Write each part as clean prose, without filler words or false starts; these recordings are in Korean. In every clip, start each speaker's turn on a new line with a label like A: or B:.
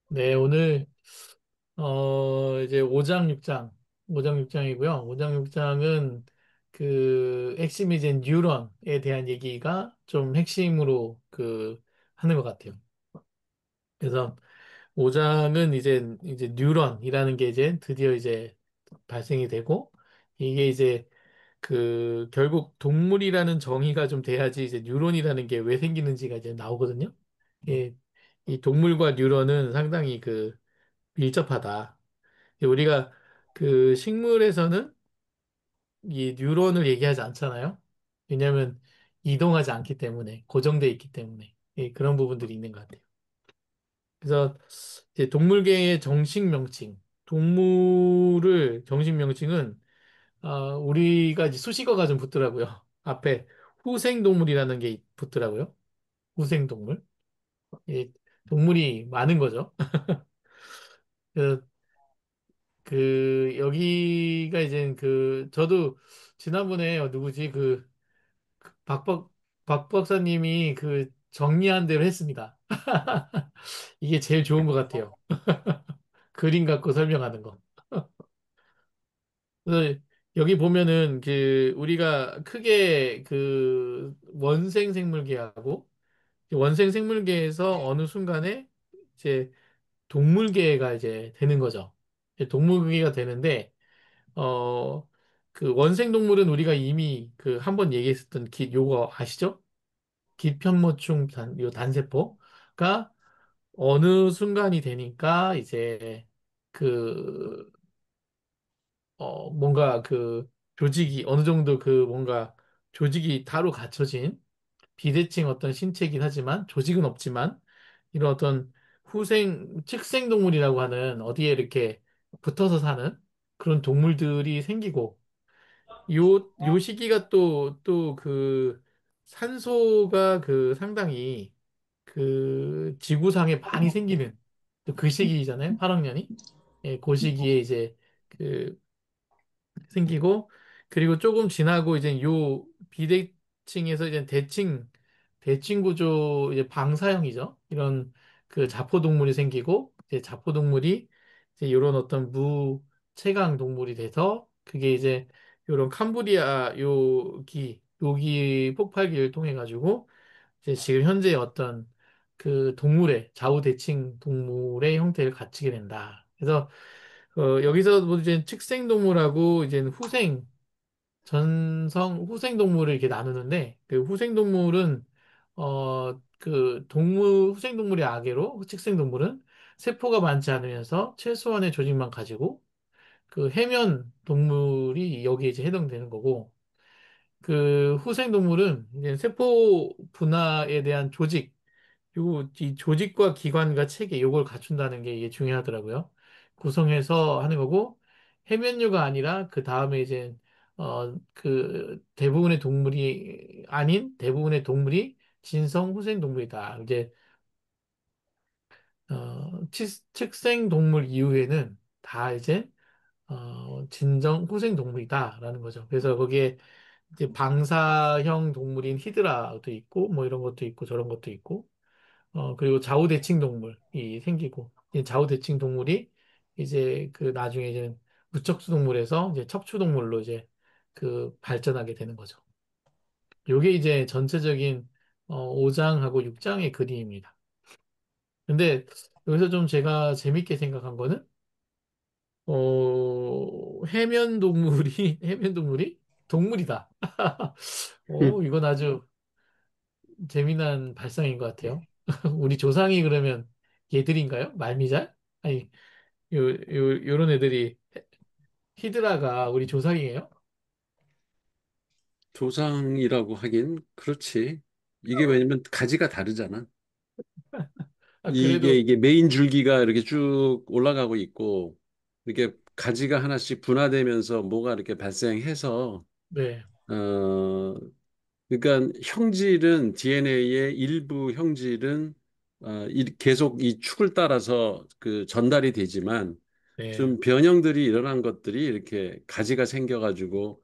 A: 네, 오늘 이제 5장 6장, 5장 6장이고요. 5장 6장은 그 핵심이 이제 뉴런에 대한 얘기가 좀 핵심으로 하는 것 같아요. 그래서 5장은 이제 뉴런이라는 게 이제 드디어 이제 발생이 되고, 이게 이제 결국 동물이라는 정의가 좀 돼야지 이제 뉴런이라는 게 왜 생기는지가 이제 나오거든요. 이 동물과 뉴런은 상당히 밀접하다. 우리가 식물에서는 이 뉴런을 얘기하지 않잖아요. 왜냐하면 이동하지 않기 때문에, 고정돼 있기 때문에. 그런 부분들이 있는 것 같아요. 그래서 이제 동물계의 정식 명칭, 동물을 정식 명칭은 우리가 이제 수식어가 좀 붙더라고요. 앞에 후생동물이라는 게 붙더라고요. 후생동물. 이 동물이 많은 거죠. 그, 여기가 이제 저도 지난번에 누구지? 박, 박 박사님이 정리한 대로 했습니다. 이게 제일 좋은 것 같아요. 그림 갖고 설명하는 거. 그래서 여기 보면은 우리가 크게 원생 생물계하고 원생 생물계에서 어느 순간에 이제 동물계가 이제 되는 거죠. 이제 동물계가 되는데 어 원생 동물은 우리가 이미 한 번 얘기했었던 요거 아시죠? 기편모충 요 단세포가 어느 순간이 되니까 이제 그 뭔가 조직이 어느 정도 뭔가 조직이 따로 갖춰진 비대칭 어떤 신체이긴 하지만 조직은 없지만 이런 어떤 측생 동물이라고 하는 어디에 이렇게 붙어서 사는 그런 동물들이 생기고 요 시기가 또 산소가 상당히 지구상에 많이 생기는 또 그 시기잖아요. 8학년이. 예, 그 시기에 이제 그 생기고 그리고 조금 지나고 이제 요 비대칭에서 이제 대칭 구조 이제 방사형이죠. 이런 자포동물이 생기고 이제 자포동물이 이제 이런 어떤 무채강 동물이 돼서 그게 이제 요런 캄브리아 요기 폭발기를 통해 가지고 이제 지금 현재 어떤 동물의 좌우대칭 동물의 형태를 갖추게 된다. 그래서 여기서 뭐 이제 측생동물하고 이제 후생동물을 이렇게 나누는데 그 후생동물은 후생동물의 아계로 측생동물은 세포가 많지 않으면서 최소한의 조직만 가지고 해면 동물이 여기에 이제 해당되는 거고 후생동물은 이제 세포 분화에 대한 이 조직과 기관과 체계, 요걸 갖춘다는 게 이게 중요하더라고요. 구성해서 하는 거고, 해면류가 아니라 그 다음에 이제, 대부분의 동물이 진성 후생 동물이다. 이제, 측생 동물 이후에는 다 이제, 진정 후생 동물이다라는 거죠. 그래서 거기에 이제 방사형 동물인 히드라도 있고, 뭐 이런 것도 있고, 저런 것도 있고, 그리고 좌우대칭 동물이 생기고, 이 좌우대칭 동물이 이제 나중에 이제 무척수 동물에서 이제 척추 동물로 이제 발전하게 되는 거죠. 요게 이제 전체적인 5장하고 6장의 그림입니다. 근데 여기서 좀 제가 재밌게 생각한 거는, 해면 동물이, 해면 동물이 동물이다.
B: 음,
A: 이건 아주 재미난 발상인 것 같아요. 우리 조상이 그러면 얘들인가요? 말미잘? 아니, 요런 애들이 히드라가 우리 조상이에요?
B: 조상이라고 하긴 그렇지. 이게 왜냐면 가지가 다르잖아. 이게
A: 그래도,
B: 이게 메인 줄기가 이렇게 쭉 올라가고 있고 이렇게 가지가 하나씩 분화되면서 뭐가 이렇게 발생해서
A: 네,
B: 어 그러니까 형질은 DNA의 일부 형질은 계속 이 축을 따라서 전달이 되지만
A: 네.
B: 좀 변형들이 일어난 것들이 이렇게 가지가 생겨가지고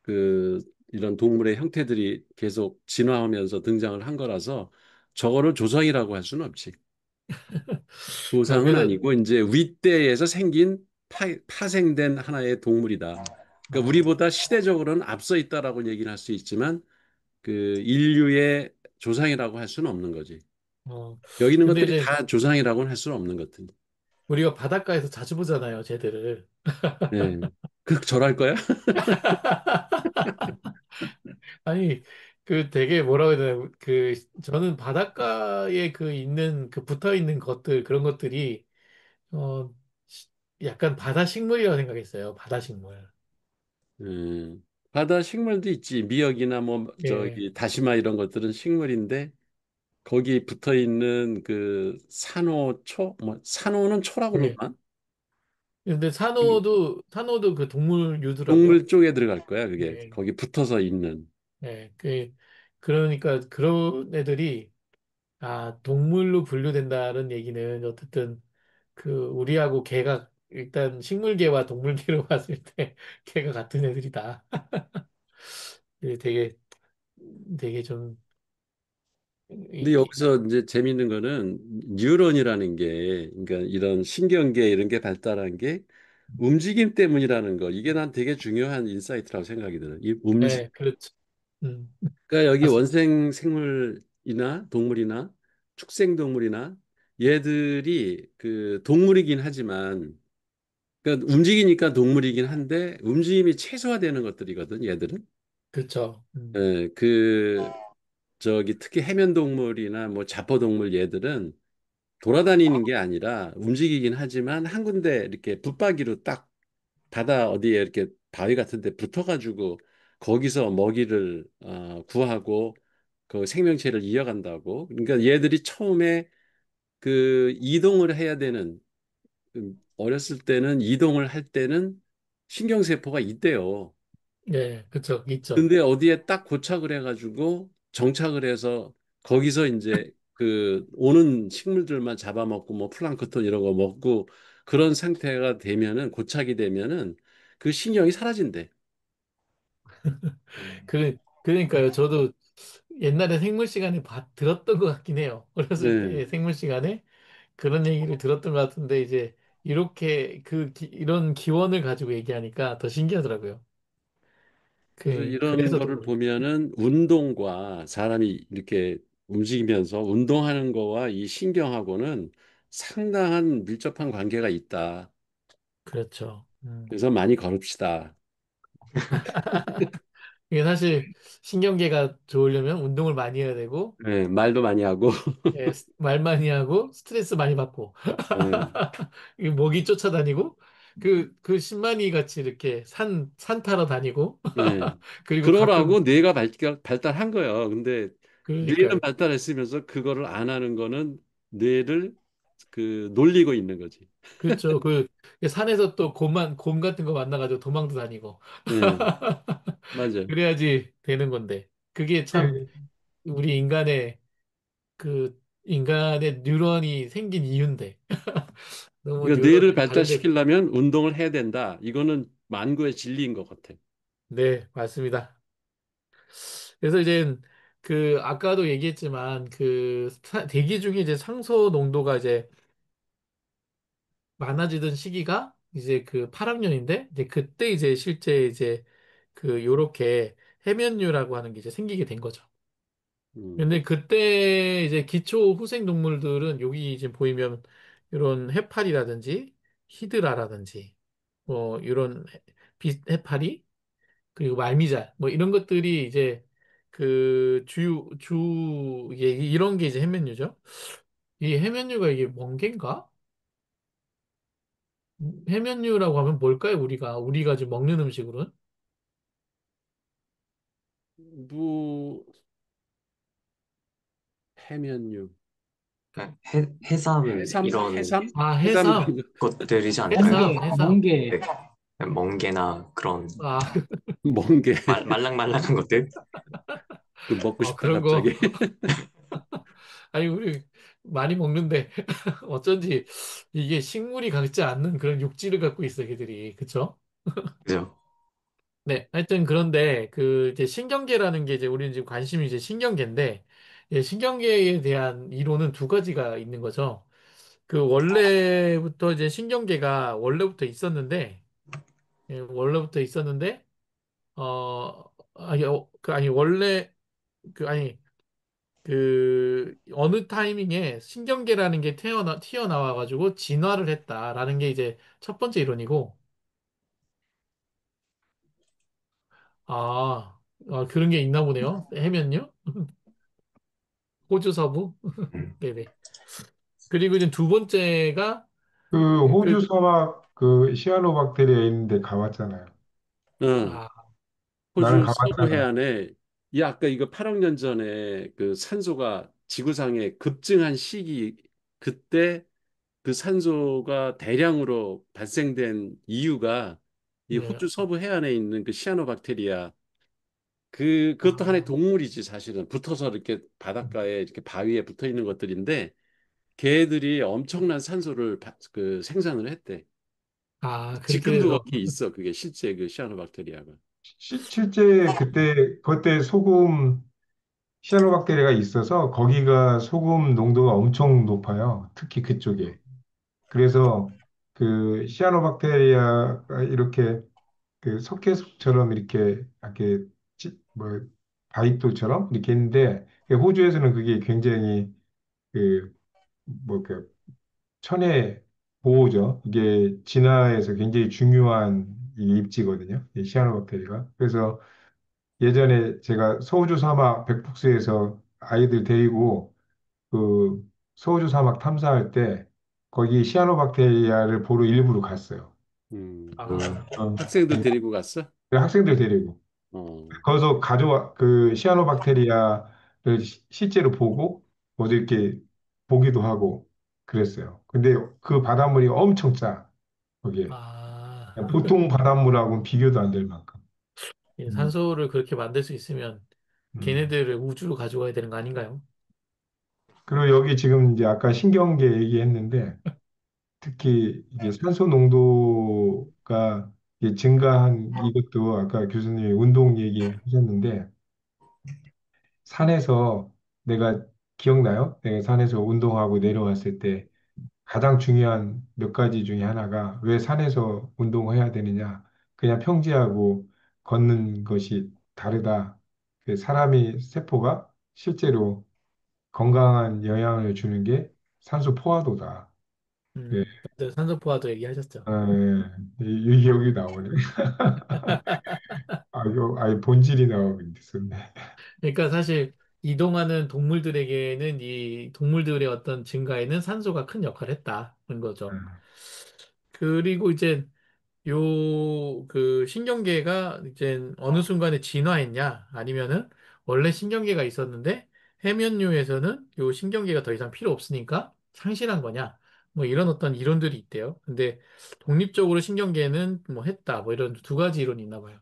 B: 그 이런 동물의 형태들이 계속 진화하면서 등장을 한 거라서 저거를 조상이라고 할 수는 없지. 조상은
A: 그래서
B: 아니고 이제 윗대에서 생긴 파생된 하나의 동물이다. 그러니까
A: 어,
B: 우리보다 시대적으로는 앞서 있다라고 얘기는 할 수 있지만 그 인류의 조상이라고 할 수는 없는 거지.
A: 어.
B: 여기 있는
A: 근데
B: 것들이
A: 이제
B: 다 조상이라고는 할 수는 없는 것들.
A: 우리가 바닷가에서 자주 보잖아요, 쟤들을.
B: 네. 그 절할 거야?
A: 아니, 그 되게 뭐라고 해야 되나, 그, 저는 바닷가에 그 있는, 그 붙어 있는 것들, 그런 것들이, 어, 시- 약간 바다 식물이라고 생각했어요. 바다 식물.
B: 바다 식물도 있지. 미역이나 뭐
A: 예,
B: 저기 다시마 이런 것들은 식물인데 거기 붙어 있는 그 산호초, 뭐 산호는 초라고
A: 예.
B: 그러나?
A: 근데
B: 이
A: 산호도 그 동물류더라고요.
B: 동물 쪽에 들어갈 거야. 그게
A: 예,
B: 거기 붙어서 있는.
A: 예. 그러니까 그런 애들이, 아, 동물로 분류된다는 얘기는 어쨌든 그 우리하고 개가 일단 식물계와 동물계로 봤을 때 개가 같은 애들이다. 예, 되게 좀
B: 근데
A: 이,
B: 여기서 이제 재밌는 거는 뉴런이라는 게, 그러니까 이런 신경계 이런 게 발달한 게 움직임 때문이라는 거. 이게 난 되게 중요한 인사이트라고 생각이 들어요. 이 움직.
A: 네, 그렇죠. 음,
B: 그러니까 여기
A: 맞-
B: 원생 생물이나 동물이나 축생 동물이나 얘들이 그 동물이긴 하지만 그러니까 움직이니까 동물이긴 한데 움직임이 최소화되는 것들이거든. 얘들은.
A: 그렇죠.
B: 그 저기 특히 해면 동물이나 뭐 자포 동물 얘들은 돌아다니는 게 아니라 움직이긴 하지만 한 군데 이렇게 붙박이로 딱 바다 어디에 이렇게 바위 같은 데 붙어가지고 거기서 먹이를 구하고 그 생명체를 이어간다고. 그러니까 얘들이 처음에 그 이동을 해야 되는 어렸을 때는 이동을 할 때는 신경세포가 있대요.
A: 예, 그렇죠. 있죠.
B: 근데 어디에 딱 고착을 해가지고 정착을 해서 거기서 이제 그 오는 식물들만 잡아먹고 뭐 플랑크톤 이런 거 먹고 그런 상태가 되면은 고착이 되면은 그 신경이 사라진대.
A: 그러니까요. 저도 옛날에 생물 시간에 들었던 것 같긴 해요. 어렸을
B: 네.
A: 때 생물 시간에 그런 얘기를 들었던 것 같은데 이제 이렇게 이런 기원을 가지고 얘기하니까 더 신기하더라고요.
B: 그래서 이런
A: 그래서 더
B: 거를
A: 그런.
B: 보면은 운동과 사람이 이렇게 움직이면서 운동하는 거와 이 신경하고는 상당한 밀접한 관계가 있다.
A: 그렇죠.
B: 그래서 많이 걸읍시다.
A: 이게 사실 신경계가 좋으려면 운동을 많이 해야 되고
B: 네, 말도 많이 하고.
A: 예, 말 많이 하고 스트레스 많이 받고
B: 네,
A: 이 모기 쫓아다니고 그 신만이 같이 이렇게 산 타러 다니고
B: 네.
A: 그리고 가끔
B: 그러라고 뇌가 발달한 거예요. 근데 뇌는
A: 그러니까요.
B: 발달했으면서 그거를 안 하는 거는 뇌를 그 놀리고 있는 거지.
A: 그렇죠. 산에서 또 곰 같은 거 만나가지고 도망도 다니고
B: 네, 맞아.
A: 그래야지 되는 건데 그게 참 우리 인간의 뉴런이 생긴 이유인데 너무
B: 그러니까 뇌를
A: 뉴런이 발달.
B: 발달시키려면 운동을 해야 된다. 이거는 만고의 진리인 것 같아.
A: 네, 맞습니다. 그래서 이제 아까도 얘기했지만 대기 중에 이제 상소 농도가 이제 많아지던 시기가 이제 그 8학년인데 이제 그때 이제 실제 이제 요렇게 해면류라고 하는 게 이제 생기게 된 거죠.
B: 음,
A: 근데 그때 이제 기초 후생 동물들은 여기 이제 보이면 이런 해파리라든지 히드라라든지 뭐 이런 해파리 그리고 말미잘 뭐 이런 것들이 이제 이게 이런 게 이제 해면류죠. 이 해면류가 이게 멍게인가? 해면류라고 하면 뭘까요? 우리가 지금 먹는 음식으로는?
B: 무 해면류,
C: 해삼
B: 해삼,
C: 이런
B: 해삼,
A: 아,
B: 해삼
A: 해삼.
C: 것들이지 않을까요?
A: 해삼.
D: 멍게,
C: 네, 멍게나 그런
A: 아,
B: 멍게
C: 말랑말랑한 것들.
B: 그 먹고 싶다
A: 그런 거.
B: 갑자기.
A: 아니, 우리 많이 먹는데 어쩐지 이게 식물이 갖지 않는 그런 육질을 갖고 있어, 걔들이. 그쵸?
C: 그죠?
A: 네, 하여튼 그런데 이제 신경계라는 게 이제 우리는 지금 관심이 이제 신경계인데 신경계에 대한 이론은 두 가지가 있는 거죠. 그 원래부터 이제 신경계가 원래부터 있었는데, 원래부터 있었는데, 아니, 원래, 아니, 어느 타이밍에 신경계라는 게 튀어나와가지고 진화를 했다라는 게 이제 첫 번째 이론이고, 아, 그런 게 있나 보네요. 해면요? 호주 서부?
C: 음.
A: 네네. 그리고 이제 두 번째가,
D: 그
A: 그,
D: 호주 서막 그 시아노박테리아 있는데 가봤잖아요.
B: 어,
A: 아,
D: 나는
B: 호주 서부
D: 가봤잖아.
B: 해안에 이 아까 이거 8억 년 전에 그 산소가 지구상에 급증한 시기 그때 그 산소가 대량으로 발생된 이유가 이
A: 네.
B: 호주 서부 해안에 있는 그 시아노박테리아 그것도 하나의
A: 아,
B: 동물이지 사실은 붙어서 이렇게 바닷가에 이렇게 바위에 붙어 있는 것들인데 걔들이 엄청난 산소를 그 생산을 했대.
A: 그렇게
B: 지금도
A: 돼서,
B: 거기 있어 그게 실제 그 시아노박테리아가.
D: 실제 그때 소금 시아노박테리아가 있어서 거기가 소금 농도가 엄청 높아요. 특히 그쪽에. 그래서 그 시아노박테리아가 이렇게 그 석회수처럼 이렇게 뭐 바위돌처럼 이렇게 있는데 호주에서는 그게 굉장히 그 천혜 보호죠. 이게 진화에서 굉장히 중요한 이 입지거든요. 이 시아노박테리아가. 그래서 예전에 제가 소우주 사막 백북스에서 아이들 데리고 그 소우주 사막 탐사할 때 거기 시아노박테리아를 보러 일부러 갔어요.
C: 음.
A: 아,
B: 학생들
D: 네.
B: 데리고 갔어?
D: 학생들 데리고.
B: 어.
D: 거기서 그 시아노박테리아를 실제로 보고 뭐도 이렇게 보기도 하고 그랬어요. 근데 그 바닷물이 엄청 짜. 거기에.
A: 아,
D: 그냥 보통 바닷물하고는 비교도 안 될 만큼.
A: 이
D: 음,
A: 산소를 그렇게 만들 수 있으면
D: 음.
A: 걔네들을 우주로 가져가야 되는 거 아닌가요?
D: 그리고 여기 지금 이제 아까 신경계 얘기했는데 특히 이게 산소 농도가 이게 증가한 이것도 아까 교수님이 운동 얘기하셨는데 산에서 내가 기억나요? 내가 산에서 운동하고 내려왔을 때 가장 중요한 몇 가지 중에 하나가 왜 산에서 운동을 해야 되느냐? 그냥 평지하고 걷는 것이 다르다. 그 사람이 세포가 실제로 건강한 영향을 주는 게 산소 포화도다. 예,
A: 그때 산소포화도 얘기하셨죠.
D: 여기 나오네. 이거 아예 본질이 나오고 있었네.
A: 그러니까 사실 이동하는 동물들에게는 이 동물들의 어떤 증가에는 산소가 큰 역할을 했다는 거죠. 그리고 이제 신경계가 이제 어느 순간에 진화했냐 아니면은 원래 신경계가 있었는데 해면류에서는 요 신경계가 더 이상 필요 없으니까 상실한 거냐 뭐 이런 어떤 이론들이 있대요. 근데 독립적으로 신경계는 뭐 했다 뭐 이런 두 가지 이론이 있나 봐요.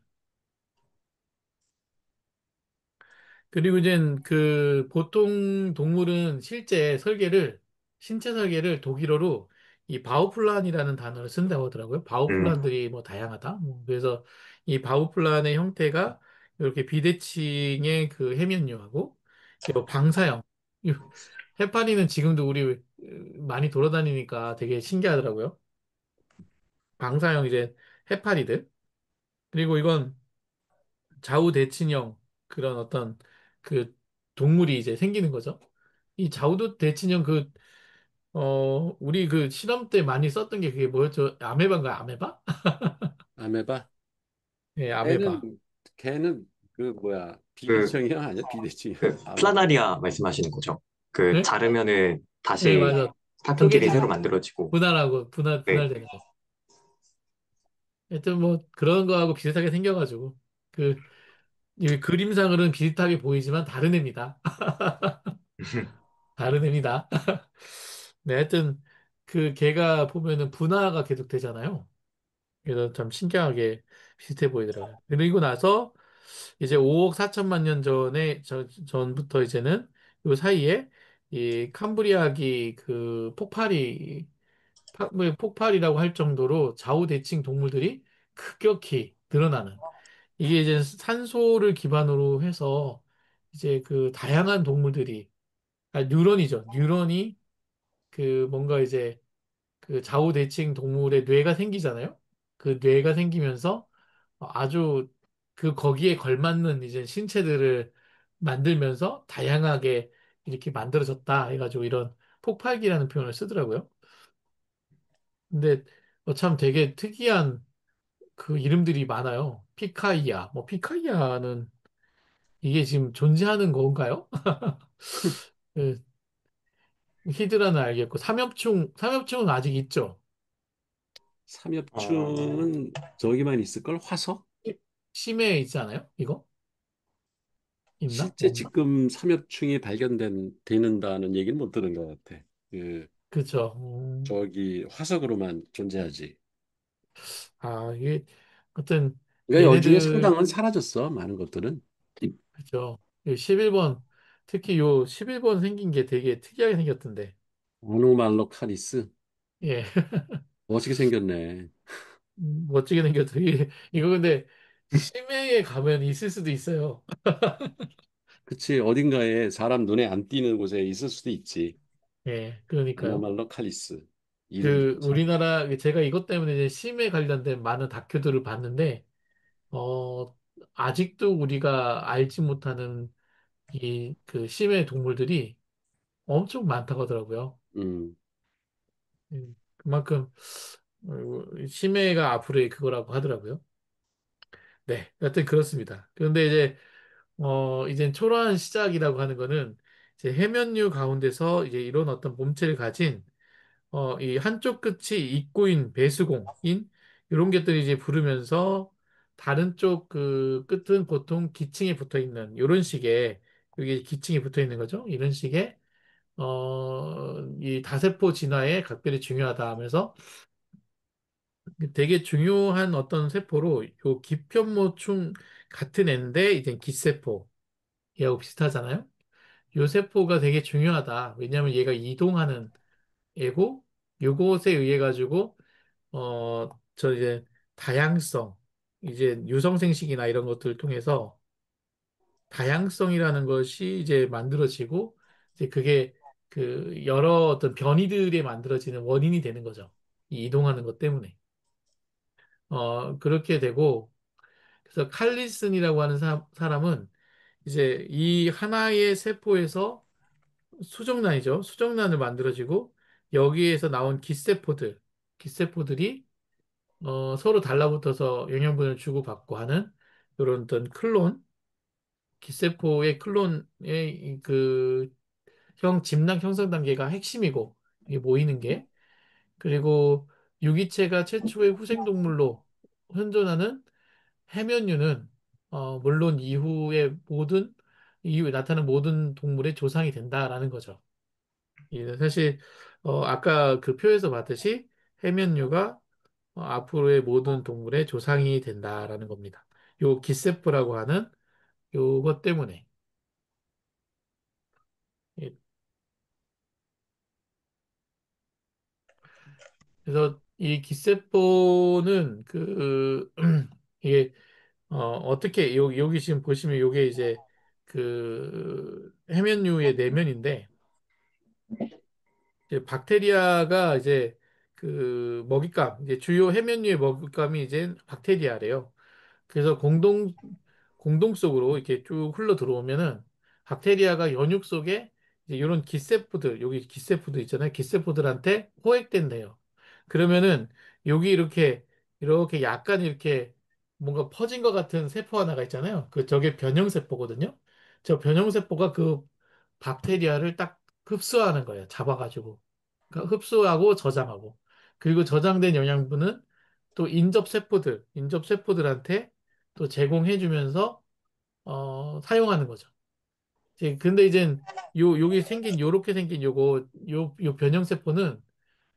A: 그리고 이제 보통 동물은 실제 설계를 신체 설계를 독일어로 이 바우플란이라는 단어를 쓴다고 하더라고요.
C: 음.
A: 바우플란들이 뭐 다양하다. 뭐 그래서 이 바우플란의 형태가 이렇게 비대칭의 그 해면류하고 이 방사형 이 해파리는 지금도 우리 많이 돌아다니니까 되게 신기하더라고요. 방사형 이제 해파리들. 그리고 이건 좌우 대칭형 그런 어떤 그 동물이 이제 생기는 거죠. 이 좌우 대칭형 우리 그 실험 때 많이 썼던 게 그게 뭐였죠? 아메바인가요? 아메바?
B: 아메바?
A: 예, 아메바.
B: 걔는 걔는 그 뭐야
C: 그,
B: 비대칭형 아니야? 비대칭형
C: 그
B: 아메바.
C: 플라나리아 말씀하시는 거죠? 그
A: 예?
C: 자르면은
A: 예,
C: 다시
A: 맞아.
C: 살점끼리 새로
A: 쪼개지고,
C: 만들어지고. 네.
A: 분할되는 거. 하여튼 뭐 그런 거하고 비슷하게 생겨가지고, 그, 이 그림상으로는 비슷하게 보이지만 다른 애입니다. 다른 애입니다. 네, 하여튼 그 걔가 보면은 분화가 계속 되잖아요. 그래서 참 신기하게 비슷해 보이더라고요. 그리고 나서 이제 5억 4천만 년 전부터 이제는 요 사이에 이 캄브리아기 그 뭐 폭발이라고 할 정도로 좌우대칭 동물들이 급격히 늘어나는 이게 이제 산소를 기반으로 해서 이제 그 다양한 동물들이 뉴런이죠. 뉴런이 그 뭔가 이제 그 좌우대칭 동물의 뇌가 생기잖아요. 그 뇌가 생기면서 아주 그 거기에 걸맞는 이제 신체들을 만들면서 다양하게 이렇게 만들어졌다 해가지고 이런 폭발기라는 표현을 쓰더라고요. 근데 참 되게 특이한 그 이름들이 많아요. 피카이아. 뭐 피카이아는 이게 지금 존재하는 건가요? 그 히드라는 알겠고 삼엽충은 아직 있죠.
C: 어,
B: 삼엽충은 저기만 있을걸? 화석?
A: 심해에 있지 않아요? 이거 있나?
B: 실제
A: 없나?
B: 지금 삼엽충이 되는다는 얘기는 못 들은 것 같아. 그
A: 그렇죠.
B: 저기 화석으로만 존재하지.
A: 이게 어떤
B: 그러니까 여 중에
A: 얘네들
B: 상당은 사라졌어. 많은 것들은.
A: 그죠. 11번 특히 요 11번 생긴 게 되게 특이하게 생겼던데.
B: 오노말로카리스
A: 예.
B: 멋지게 생겼네.
A: 멋지게 생겼더. 이거 근데 심해에 가면 있을 수도 있어요.
B: 그치, 어딘가에 사람 눈에 안 띄는 곳에 있을 수도 있지.
A: 예. 그러니까요.
B: 오노말로카리스 이름
A: 그
B: 좋지.
A: 우리나라 제가 이것 때문에 이제 심해 관련된 많은 다큐들을 봤는데 어 아직도 우리가 알지 못하는 이 그 심해 동물들이 엄청 많다고 하더라고요.
B: 음,
A: 그만큼 심해가 앞으로의 그거라고 하더라고요. 네, 여튼 그렇습니다. 그런데 이제 초라한 시작이라고 하는 거는 이제 해면류 가운데서 이제 이런 어떤 몸체를 가진 이 한쪽 끝이 입구인 배수공인 이런 것들이 이제 부르면서 다른 쪽 그 끝은 보통 기층에 붙어 있는 이런 식의 여기 기층에 붙어 있는 거죠. 이런 식의 이 다세포 진화에 각별히 중요하다 하면서 되게 중요한 어떤 세포로 요 기편모충 같은 애인데 이제 기세포 얘하고 비슷하잖아요. 요 세포가 되게 중요하다. 왜냐하면 얘가 이동하는 애고 요것에 의해 가지고 저 이제 다양성 이제 유성생식이나 이런 것들을 통해서 다양성이라는 것이 이제 만들어지고 이제 그게 그 여러 어떤 변이들에 만들어지는 원인이 되는 거죠. 이 이동하는 것 때문에. 그렇게 되고 그래서 칼리슨이라고 하는 사람은 이제 이 하나의 세포에서 수정란이죠. 수정란을 만들어지고 여기에서 나온 기세포들이 서로 달라붙어서 영양분을 주고받고 하는 이런 어떤 클론, 기세포의 클론의 그 집락 형성 단계가 핵심이고 이게 모이는 게 그리고 유기체가 최초의 후생동물로 현존하는 해면류는 물론 이후에 나타난 모든 동물의 조상이 된다라는 거죠. 사실 아까 그 표에서 봤듯이 해면류가 앞으로의 모든 동물의 조상이 된다라는 겁니다. 요 기세포라고 하는 요것 때문에. 예, 그래서 이 기세포는 이게 어떻게 여기 지금 보시면 요게 이제 그 해면류의 내면인데 이제 박테리아가 이제 그 먹잇감 이제 주요 해면류의 먹잇감이 이제 박테리아래요. 그래서 공동 속으로 이렇게 쭉 흘러 들어오면은 박테리아가 연육 속에 이제 이런 기세포들, 여기 기세포들 있잖아요. 기세포들한테 호액된대요. 그러면은 여기 이렇게 약간 이렇게 뭔가 퍼진 것 같은 세포 하나가 있잖아요. 저게 변형세포거든요. 저 변형세포가 그 박테리아를 딱 흡수하는 거예요. 잡아가지고. 그러니까 흡수하고 저장하고. 그리고 저장된 영양분은 또 인접세포들한테 또 제공해주면서 사용하는 거죠. 근데 이제 여기 요렇게 생긴 요 변형세포는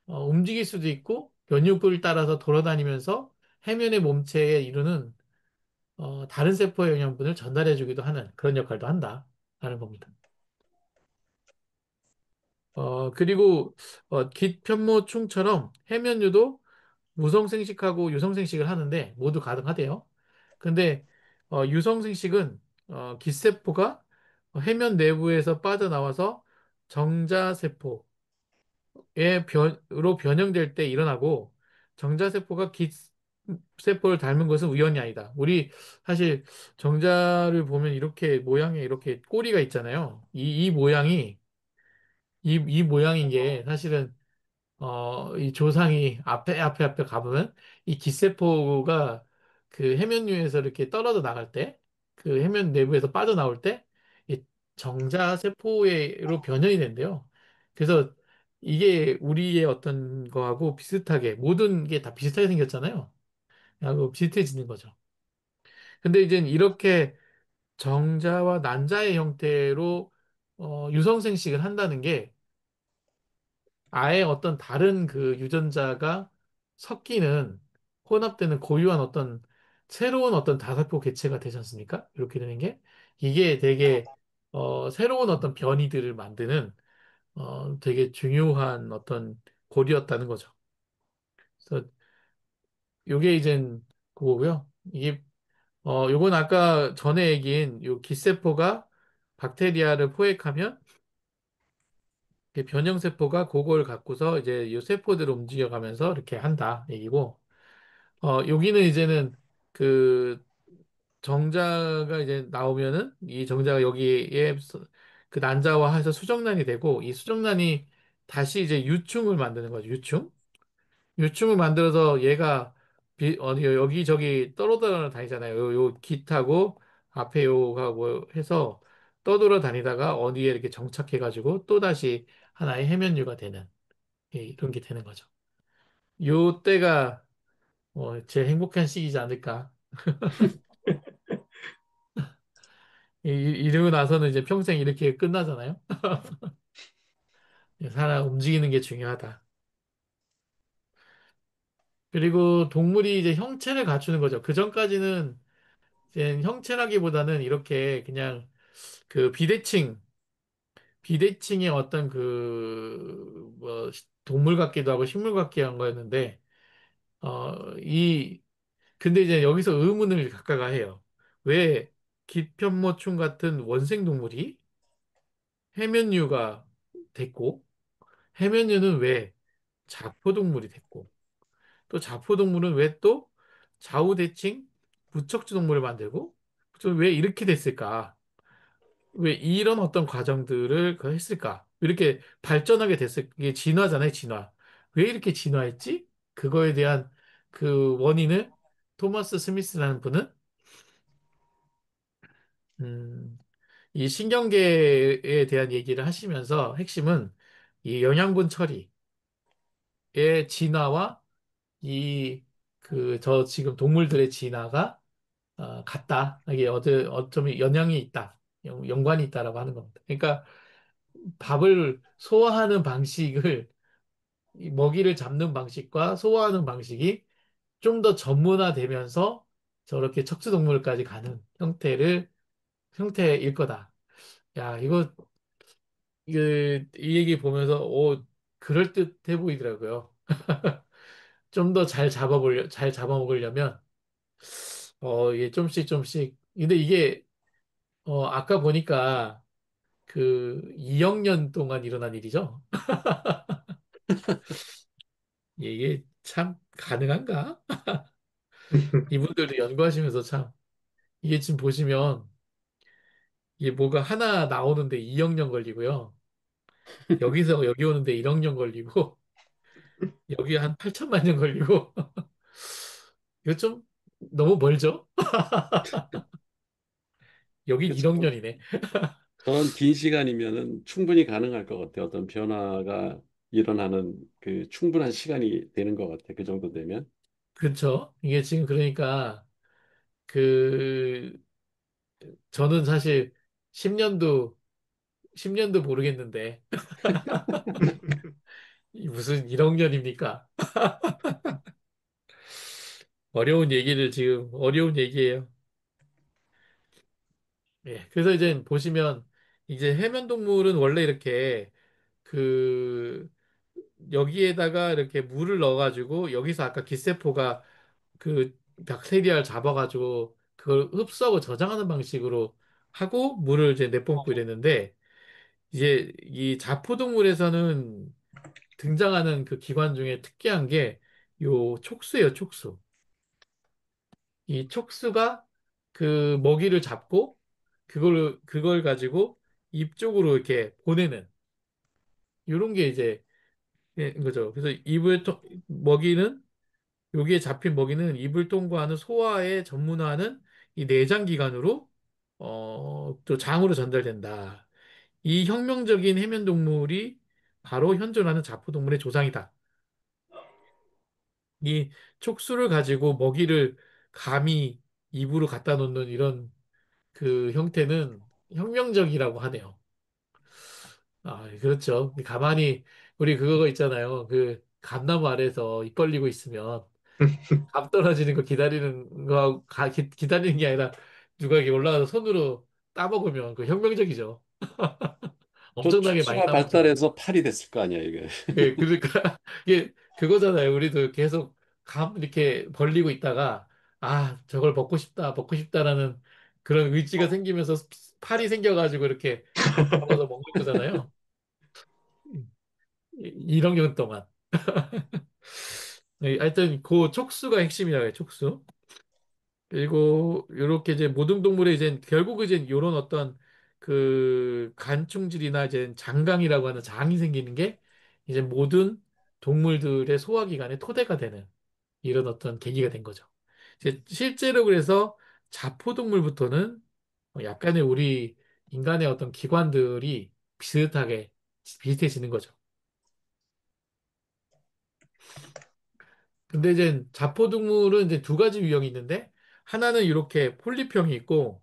A: 움직일 수도 있고 변육을 따라서 돌아다니면서 해면의 몸체에 이루는 다른 세포의 영양분을 전달해주기도 하는 그런 역할도 한다라는 겁니다. 그리고 깃편모충처럼 해면류도 무성생식하고 유성생식을 하는데 모두 가능하대요. 근데 유성생식은 깃세포가 해면 내부에서 빠져나와서 정자세포, 로 변형될 때 일어나고 정자세포가 깃세포를 닮은 것은 우연이 아니다. 우리 사실 정자를 보면 이렇게 모양에 이렇게 꼬리가 있잖아요. 이 모양이 이 모양인 게 사실은 이 조상이 앞에 가보면 이 깃세포가 그 해면류에서 이렇게 떨어져 나갈 때, 그 해면 내부에서 빠져나올 때, 이 정자세포로 변형이 된대요. 그래서 이게 우리의 어떤 거하고 비슷하게, 모든 게 다 비슷하게 생겼잖아요. 하고 비슷해지는 거죠. 근데 이제 이렇게 정자와 난자의 형태로 유성생식을 한다는 게 아예 어떤 다른 그 유전자가 섞이는 혼합되는 고유한 어떤 새로운 어떤 다세포 개체가 되지 않습니까? 이렇게 되는 게 이게 되게 새로운 어떤 변이들을 만드는 되게 중요한 어떤 고리였다는 거죠. 그래서 요게 이젠 그거고요. 이게 요건 아까 전에 얘기한 요 기세포가 박테리아를 포획하면 이 변형세포가 그걸 갖고서 이제 이 세포들을 움직여가면서 이렇게 한다 얘기고, 여기는 이제는 그 정자가 이제 나오면은 이 정자가 여기에 그 난자화해서 수정란이 되고 이 수정란이 다시 이제 유충을 만드는 거죠. 유충을 만들어서 얘가 어디 여기저기 떠돌아 다니잖아요. 요 깃하고 앞에 요가 뭐 해서 떠돌아 다니다가 어디에 이렇게 정착해가지고 또 다시 하나의 해면류가 되는 이런 게 되는 거죠. 요 때가 제일 행복한 시기지 않을까. 이러고 나서는 이제 평생 이렇게 끝나잖아요. 사람 움직이는 게 중요하다. 그리고 동물이 이제 형체를 갖추는 거죠. 그 전까지는 이제 형체라기보다는 이렇게 그냥 그 비대칭의 어떤 뭐, 동물 같기도 하고 식물 같기도 한 거였는데, 근데 이제 여기서 의문을 각각가 해요. 왜 기편모충 같은 원생 동물이 해면류가 됐고, 해면류는 왜 자포동물이 됐고, 또 자포동물은 왜 또 좌우대칭 무척추 동물을 만들고, 왜 이렇게 됐을까? 왜 이런 어떤 과정들을 했을까? 왜 이렇게 발전하게 됐을, 이게 진화잖아요, 진화. 왜 이렇게 진화했지? 그거에 대한 그 원인을 토마스 스미스라는 분은, 음, 이 신경계에 대한 얘기를 하시면서 핵심은 이 영양분 처리의 진화와 이 저 지금 동물들의 진화가 같다. 이게 어쩌면 영향이 있다. 연관이 있다라고 하는 겁니다. 그러니까 밥을 소화하는 방식을 이 먹이를 잡는 방식과 소화하는 방식이 좀 더 전문화되면서 저렇게 척추동물까지 가는 형태일 거다. 야, 이 얘기 보면서, 그럴듯해 보이더라고요. 좀 더 잘 잡아먹으려면, 이게 좀씩 좀씩. 근데 이게, 아까 보니까 그 2억 년 동안 일어난 일이죠. 이게 참 가능한가? 이분들도 연구하시면서 참, 이게 지금 보시면, 이게 뭐가 하나 나오는데 2억 년 걸리고요. 여기서 여기 오는데 1억 년 걸리고, 여기 한 8천만 년 걸리고, 이거 좀 너무 멀죠? 여긴
B: 그렇죠.
A: 1억 년이네.
B: 저런 긴 시간이면은 충분히 가능할 것 같아요. 어떤 변화가 일어나는 그 충분한 시간이 되는 것 같아요. 그 정도 되면.
A: 그렇죠? 이게 지금 그러니까 그 저는 사실 10년도 10년도 모르겠는데 이 무슨 1억 년입니까? 어려운 얘기예요. 예. 그래서 이제 보시면 이제 해면 동물은 원래 이렇게 그 여기에다가 이렇게 물을 넣어가지고 여기서 아까 기세포가 그 박테리아를 잡아가지고 그걸 흡수하고 저장하는 방식으로 하고 물을 이제 내뿜고 이랬는데 이제 이 자포동물에서는 등장하는 그 기관 중에 특이한 게 요 촉수예요, 촉수. 이 촉수가 그 먹이를 잡고 그걸 가지고 입 쪽으로 이렇게 보내는 이런 게 이제 거죠. 그래서 먹이는 여기에 잡힌 먹이는 입을 통과하는 소화에 전문화하는 이 내장 기관으로 또 장으로 전달된다. 이 혁명적인 해면 동물이 바로 현존하는 자포동물의 조상이다. 이 촉수를 가지고 먹이를 감히 입으로 갖다 놓는 이런 그 형태는 혁명적이라고 하네요. 아, 그렇죠. 가만히 우리 그거 있잖아요. 그 감나무 아래서 입 벌리고 있으면 감 떨어지는 거 기다리는 거 기다리는 게 아니라 누가 이렇게 올라가서 손으로 따먹으면 그 혁명적이죠.
B: 저
A: 엄청나게 많이
B: 촉수가
A: 따먹잖아요.
B: 발달해서 팔이 됐을 거 아니야, 이게.
A: 예, 그러니까 이게 그거잖아요. 우리도 계속 감 이렇게 벌리고 있다가 아, 저걸 먹고 싶다, 먹고 싶다라는 그런 의지가 생기면서 팔이 생겨가지고 이렇게 잡아서 먹는 거잖아요. 1억 년 동안. 네, 하여튼 그 촉수가 핵심이라고 해요, 촉수. 그리고 이렇게 이제 모든 동물의 이제 결국 이제 이런 어떤 그 간충질이나 이제 장강이라고 하는 장이 생기는 게 이제 모든 동물들의 소화기관의 토대가 되는 이런 어떤 계기가 된 거죠. 이제 실제로 그래서 자포동물부터는 약간의 우리 인간의 어떤 기관들이 비슷해지는 거죠. 근데 이제 자포동물은 이제 두 가지 유형이 있는데 하나는 이렇게 폴립형이 있고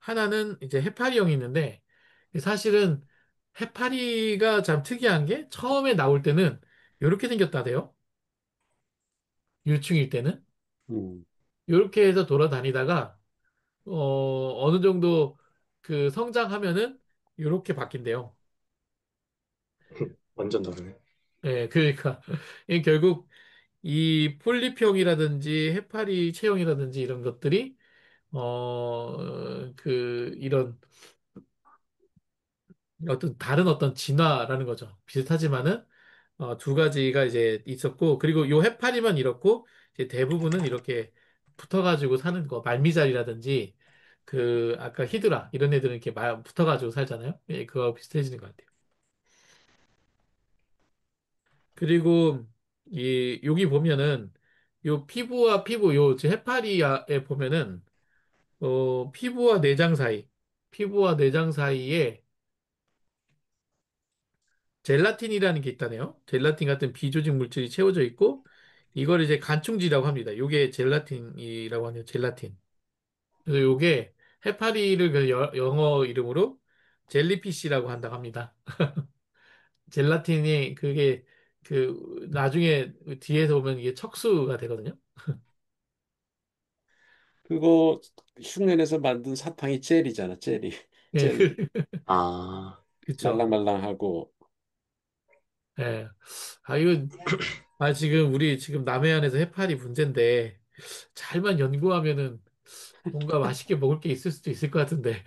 A: 하나는 이제 해파리형이 있는데 사실은 해파리가 참 특이한 게 처음에 나올 때는 이렇게 생겼다대요. 유충일 때는
B: 음.
A: 이렇게 해서 돌아다니다가 어느 정도 그 성장하면은 이렇게 바뀐대요.
C: 완전 다르네.
A: 예, 그러니까 이 결국 이 폴립형이라든지 해파리 체형이라든지 이런 것들이 이런 어떤 다른 어떤 진화라는 거죠. 비슷하지만은 두 가지가 이제 있었고 그리고 요 해파리만 이렇고 이제 대부분은 이렇게 붙어가지고 사는 거 말미잘이라든지 그 아까 히드라 이런 애들은 이렇게 붙어가지고 살잖아요. 예, 그거 비슷해지는 것 같아요. 그리고 이 여기 보면은 요 피부와 피부 요 해파리에 보면은 피부와 내장 사이 피부와 내장 사이에 젤라틴이라는 게 있다네요. 젤라틴 같은 비조직 물질이 채워져 있고 이걸 이제 간충지라고 합니다. 요게 젤라틴이라고 하네요. 젤라틴. 그래서 요게 해파리를 그 영어 이름으로 젤리피시라고 한다고 합니다. 젤라틴이 그게 그 나중에 뒤에서 보면 이게 척수가 되거든요.
B: 그거 흉내내서 만든 사탕이 젤이잖아, 젤이.
A: 예,
B: 젤리.
C: 아,
A: 그쵸.
B: 말랑말랑하고.
A: 예. 아, 이거, 지금 우리 지금 남해안에서 해파리 문제인데 잘만 연구하면은 뭔가 맛있게 먹을 게 있을 수도 있을 것 같은데.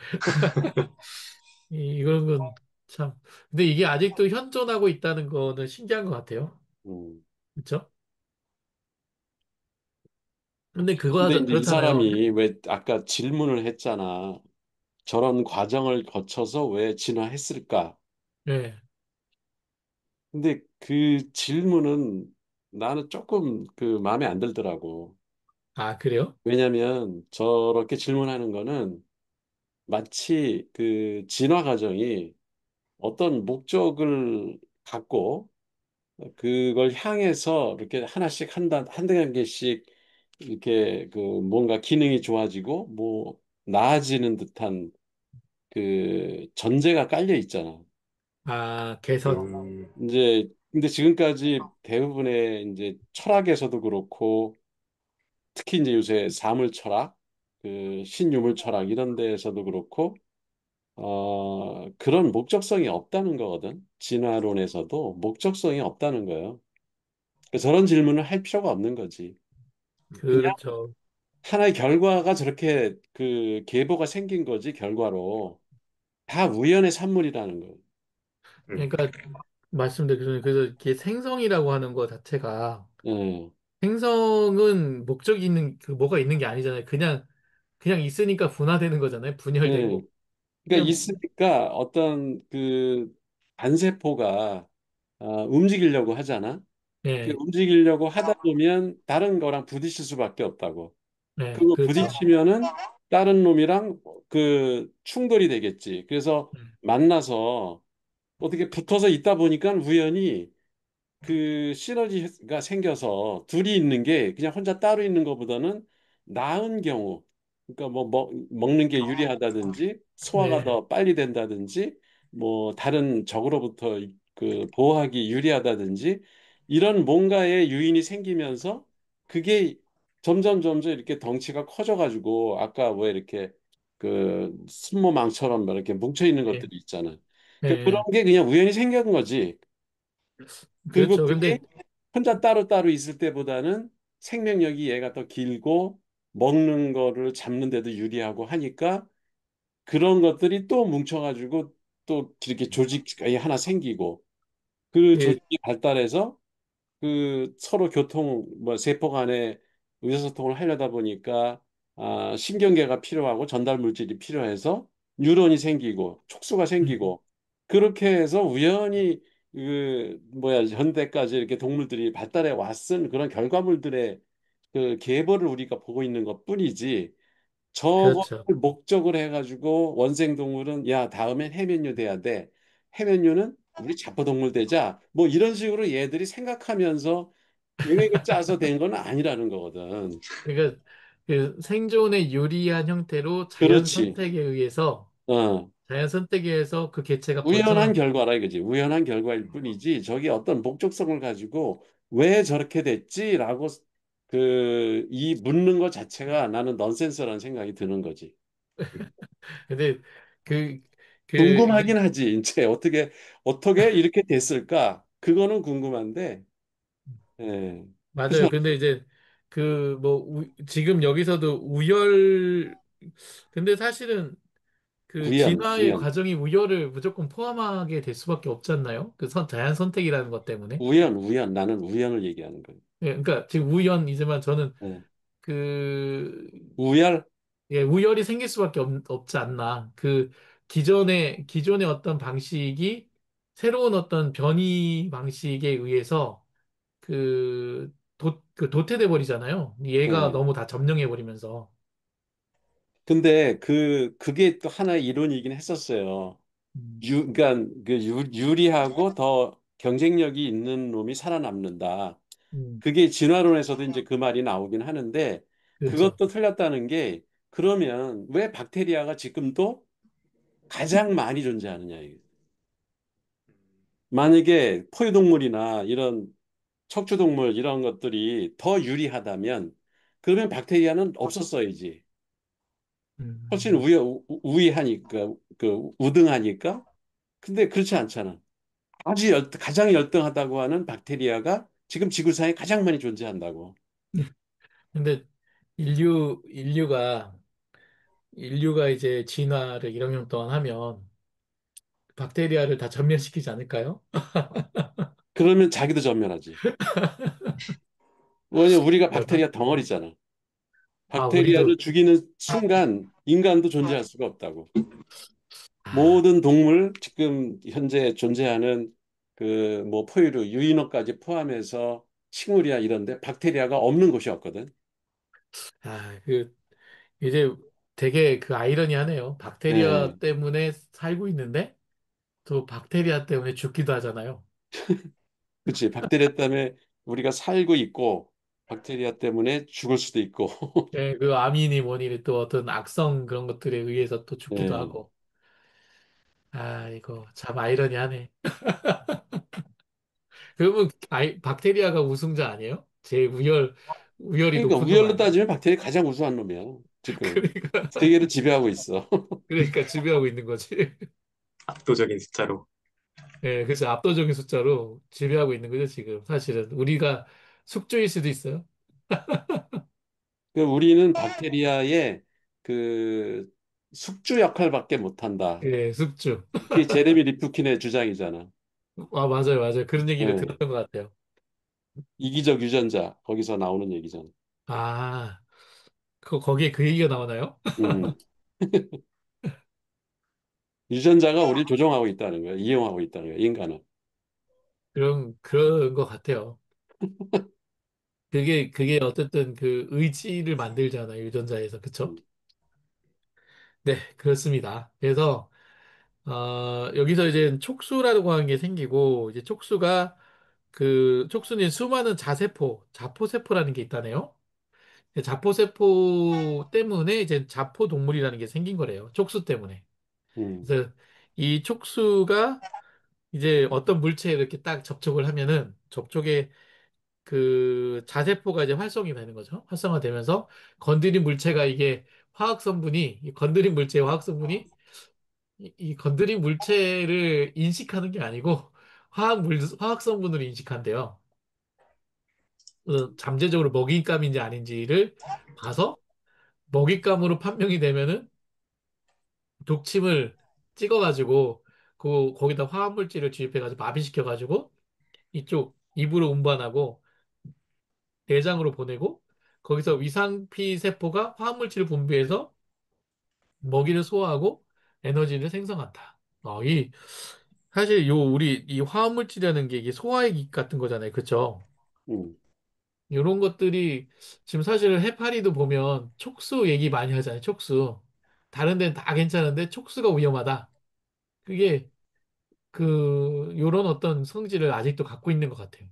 A: 이런 건 참. 근데 이게 아직도 현존하고 있다는 거는 신기한 것 같아요.
B: 음.
A: 그렇죠? 근데
B: 근데 이제 이
A: 그렇잖아요.
B: 사람이 왜 아까 질문을 했잖아. 저런 과정을 거쳐서 왜 진화했을까?
A: 네.
B: 근데 그 질문은 나는 조금 그 마음에 안 들더라고.
A: 아, 그래요?
B: 왜냐면 저렇게 질문하는 거는 마치 그 진화 과정이 어떤 목적을 갖고 그걸 향해서 이렇게 하나씩 한 단계씩 이렇게 그 뭔가 기능이 좋아지고 뭐 나아지는 듯한 그 전제가 깔려 있잖아.
A: 아, 개선.
C: 음,
B: 이제 근데 지금까지 대부분의 이제 철학에서도 그렇고 특히 이제 요새 사물 철학, 그 신유물 철학 이런 데에서도 그렇고 그런 목적성이 없다는 거거든. 진화론에서도 목적성이 없다는 거예요. 그래서 저런 질문을 할 필요가 없는 거지. 그냥
A: 그렇죠.
B: 하나의 결과가 저렇게 그 계보가 생긴 거지 결과로 다 우연의 산물이라는 거예요.
C: 음.
A: 그러니까 말씀드린 그래서 이게 생성이라고 하는 거 자체가
B: 예,
A: 생성은 목적이 있는 그 뭐가 있는 게 아니잖아요. 그냥 있으니까 분화되는 거잖아요.
B: 예.
A: 분열되고
B: 그러니까
A: 그냥
B: 있으니까 어떤 그 단세포가 움직이려고 하잖아. 그
A: 네,
B: 움직이려고 하다 보면 다른 거랑 부딪힐 수밖에 없다고.
A: 네,
B: 그거
A: 그렇죠.
B: 부딪히면은 다른 놈이랑 그 충돌이 되겠지. 그래서
A: 네,
B: 만나서 어떻게 붙어서 있다 보니까 우연히 그 시너지가 생겨서 둘이 있는 게 그냥 혼자 따로 있는 것보다는 나은 경우, 그러니까 뭐 먹는 게 유리하다든지 소화가
A: 네,
B: 더 빨리 된다든지 뭐 다른 적으로부터 그 보호하기 유리하다든지 이런 뭔가의 유인이 생기면서 그게 점점 이렇게 덩치가 커져가지고 아까 왜 이렇게 그 순모망처럼 이렇게 뭉쳐 있는
A: 네,
B: 것들이 있잖아. 그런
A: 네.
B: 게 그냥 우연히 생긴 거지.
A: 그렇죠.
B: 그것들이
A: 근데
B: 혼자 따로따로 있을 때보다는 생명력이 얘가 더 길고 먹는 거를 잡는 데도 유리하고 하니까 그런 것들이 또 뭉쳐가지고 또 이렇게 조직이 하나 생기고 그
A: 예,
B: 조직이 발달해서 그 서로 교통 뭐 세포 간의 의사소통을 하려다 보니까 신경계가 필요하고 전달 물질이 필요해서 뉴런이 생기고 촉수가
A: 음,
B: 생기고 그렇게 해서 우연히 그 뭐야 현대까지 이렇게 동물들이 발달해 왔은 그런 결과물들의 그 계보를 우리가 보고 있는 것뿐이지 저거를
A: 그렇죠.
B: 목적을 해가지고 원생동물은 야 다음엔 해면류 돼야 돼. 해면류는 우리 자포동물 되자. 뭐 이런 식으로 얘들이 생각하면서 계획을 짜서 된 건 아니라는 거거든.
A: 그러니까 그 생존에 유리한 형태로
B: 그렇지. 어.
A: 자연 선택에 의해서 그 개체가
B: 우연한
A: 번성한
B: 결과라 이거지. 우연한 결과일 뿐이지. 저게 어떤 목적성을 가지고 왜 저렇게 됐지라고 그 이 묻는 것 자체가 나는 넌센스라는 생각이 드는 거지.
A: 근데 그 이게
B: 궁금하긴 하지. 이제 어떻게 이렇게 됐을까? 그거는 궁금한데. 예. 그래서
A: 맞아요. 근데 이제 그 뭐 지금 여기서도 우열 근데 사실은 그 진화의
B: 우연.
A: 과정이 우열을 무조건 포함하게 될 수밖에 없지 않나요? 그 자연 선택이라는 것 때문에.
B: 우연. 나는 우연을 얘기하는 거예요.
A: 예, 그러니까 지금 우연이지만 저는
B: 예.
A: 그
B: 우열?
A: 예, 우열이 생길 수밖에 없지 않나. 그 기존의 어떤 방식이 새로운 어떤 변이 방식에 의해서 그 도태돼 버리잖아요. 얘가
B: 예.
A: 너무 다 점령해 버리면서.
B: 근데 그게 또 하나의 이론이긴 했었어요.
A: 음,
B: 그러니까 그 유리하고 더 경쟁력이 있는 놈이 살아남는다.
A: 음,
B: 그게 진화론에서도 이제 그 말이 나오긴 하는데
A: 그렇죠.
B: 그것도 틀렸다는 게 그러면 왜 박테리아가 지금도 가장 많이 존재하느냐 이게. 만약에 포유동물이나 이런 척추동물 이런 것들이 더 유리하다면 그러면 박테리아는 없었어야지. 훨씬
A: 음,
B: 우위하니까 그 우등하니까. 근데 그렇지 않잖아. 가장 열등하다고 하는 박테리아가 지금 지구상에 가장 많이 존재한다고.
A: 근데 인류가 인류가 이제 진화를 1억 년 동안 하면 박테리아를 다 전멸시키지 않을까요?
B: 그러면 자기도 전멸하지. 왜냐 우리가
A: 네,
B: 박테리아 덩어리잖아.
A: 우리도
B: 박테리아를 죽이는 순간 인간도 존재할 수가 없다고.
A: 아,
B: 모든 동물 지금 현재 존재하는 그 뭐 포유류 유인원까지 포함해서 식물이야 이런데 박테리아가 없는 곳이 없거든.
A: 그 이제 되게 그 아이러니하네요.
B: 예.
A: 박테리아 때문에 살고 있는데 또 박테리아 때문에 죽기도 하잖아요.
B: 그렇지. 박테리아 때문에 우리가 살고 있고 박테리아 때문에 죽을 수도 있고.
A: 예, 그 아민이 뭐니 또 어떤 악성 그런 것들에 의해서 또 죽기도
B: 예.
A: 하고. 이거 참 아이러니하네. 그러면 박테리아가 우승자 아니에요? 제일 우열이
B: 그러니까
A: 높은 놈
B: 우열로
A: 아니에요?
B: 따지면 박테리아 가장 우수한 놈이야. 지금
A: 그러니까
B: 세계를 지배하고 있어.
A: 지배하고 있는 거지.
C: 압도적인 숫자로.
A: 예, 그래서 압도적인 숫자로 지배하고 있는 거죠, 지금. 사실은 우리가 숙주일 수도 있어요.
B: 그 우리는 박테리아의 그 숙주 역할밖에 못한다.
A: 예, 숙주.
B: 그게 제레미 리프킨의 주장이잖아.
A: 아, 맞아요, 맞아요. 그런 얘기를
B: 예.
A: 들었던 것 같아요.
B: 이기적 유전자 거기서 나오는 얘기잖아.
A: 아, 거기에 그 얘기가 나오나요?
B: 음. 유전자가 우리를 조종하고 있다는 거야. 이용하고 있다는 거야. 인간은.
A: 그런 것 같아요. 그게 어쨌든 그 의지를 만들잖아요, 유전자에서. 그쵸?
B: 음.
A: 네, 그렇습니다. 그래서, 여기서 이제 촉수라고 하는 게 생기고, 이제 촉수는 수많은 자포세포라는 게 있다네요. 자포세포 때문에 이제 자포동물이라는 게 생긴 거래요. 촉수 때문에.
B: 음.
A: 그래서 이 촉수가 이제 어떤 물체에 이렇게 딱 접촉을 하면은 접촉에 그 자세포가 이제 활성이 되는 거죠. 활성화되면서 건드린 물체가 이게 이 건드린 물체의 화학 성분이 이 건드린 물체를 인식하는 게 아니고 화학 성분으로 인식한대요. 그래서 잠재적으로 먹잇감인지 아닌지를 봐서 먹잇감으로 판명이 되면은 독침을 찍어가지고 거기다 화학물질을 주입해가지고 마비시켜가지고 이쪽 입으로 운반하고 내장으로 보내고 거기서 위상피 세포가 화학물질을 분비해서 먹이를 소화하고 에너지를 생성한다. 사실 우리 이 화학물질이라는 게 이게 소화의 기 같은 거잖아요. 그렇죠?
B: 음.
A: 이런 것들이 지금 사실 해파리도 보면 촉수 얘기 많이 하잖아요. 촉수. 다른 데는 다 괜찮은데 촉수가 위험하다. 그게 요런 어떤 성질을 아직도 갖고 있는 것 같아요.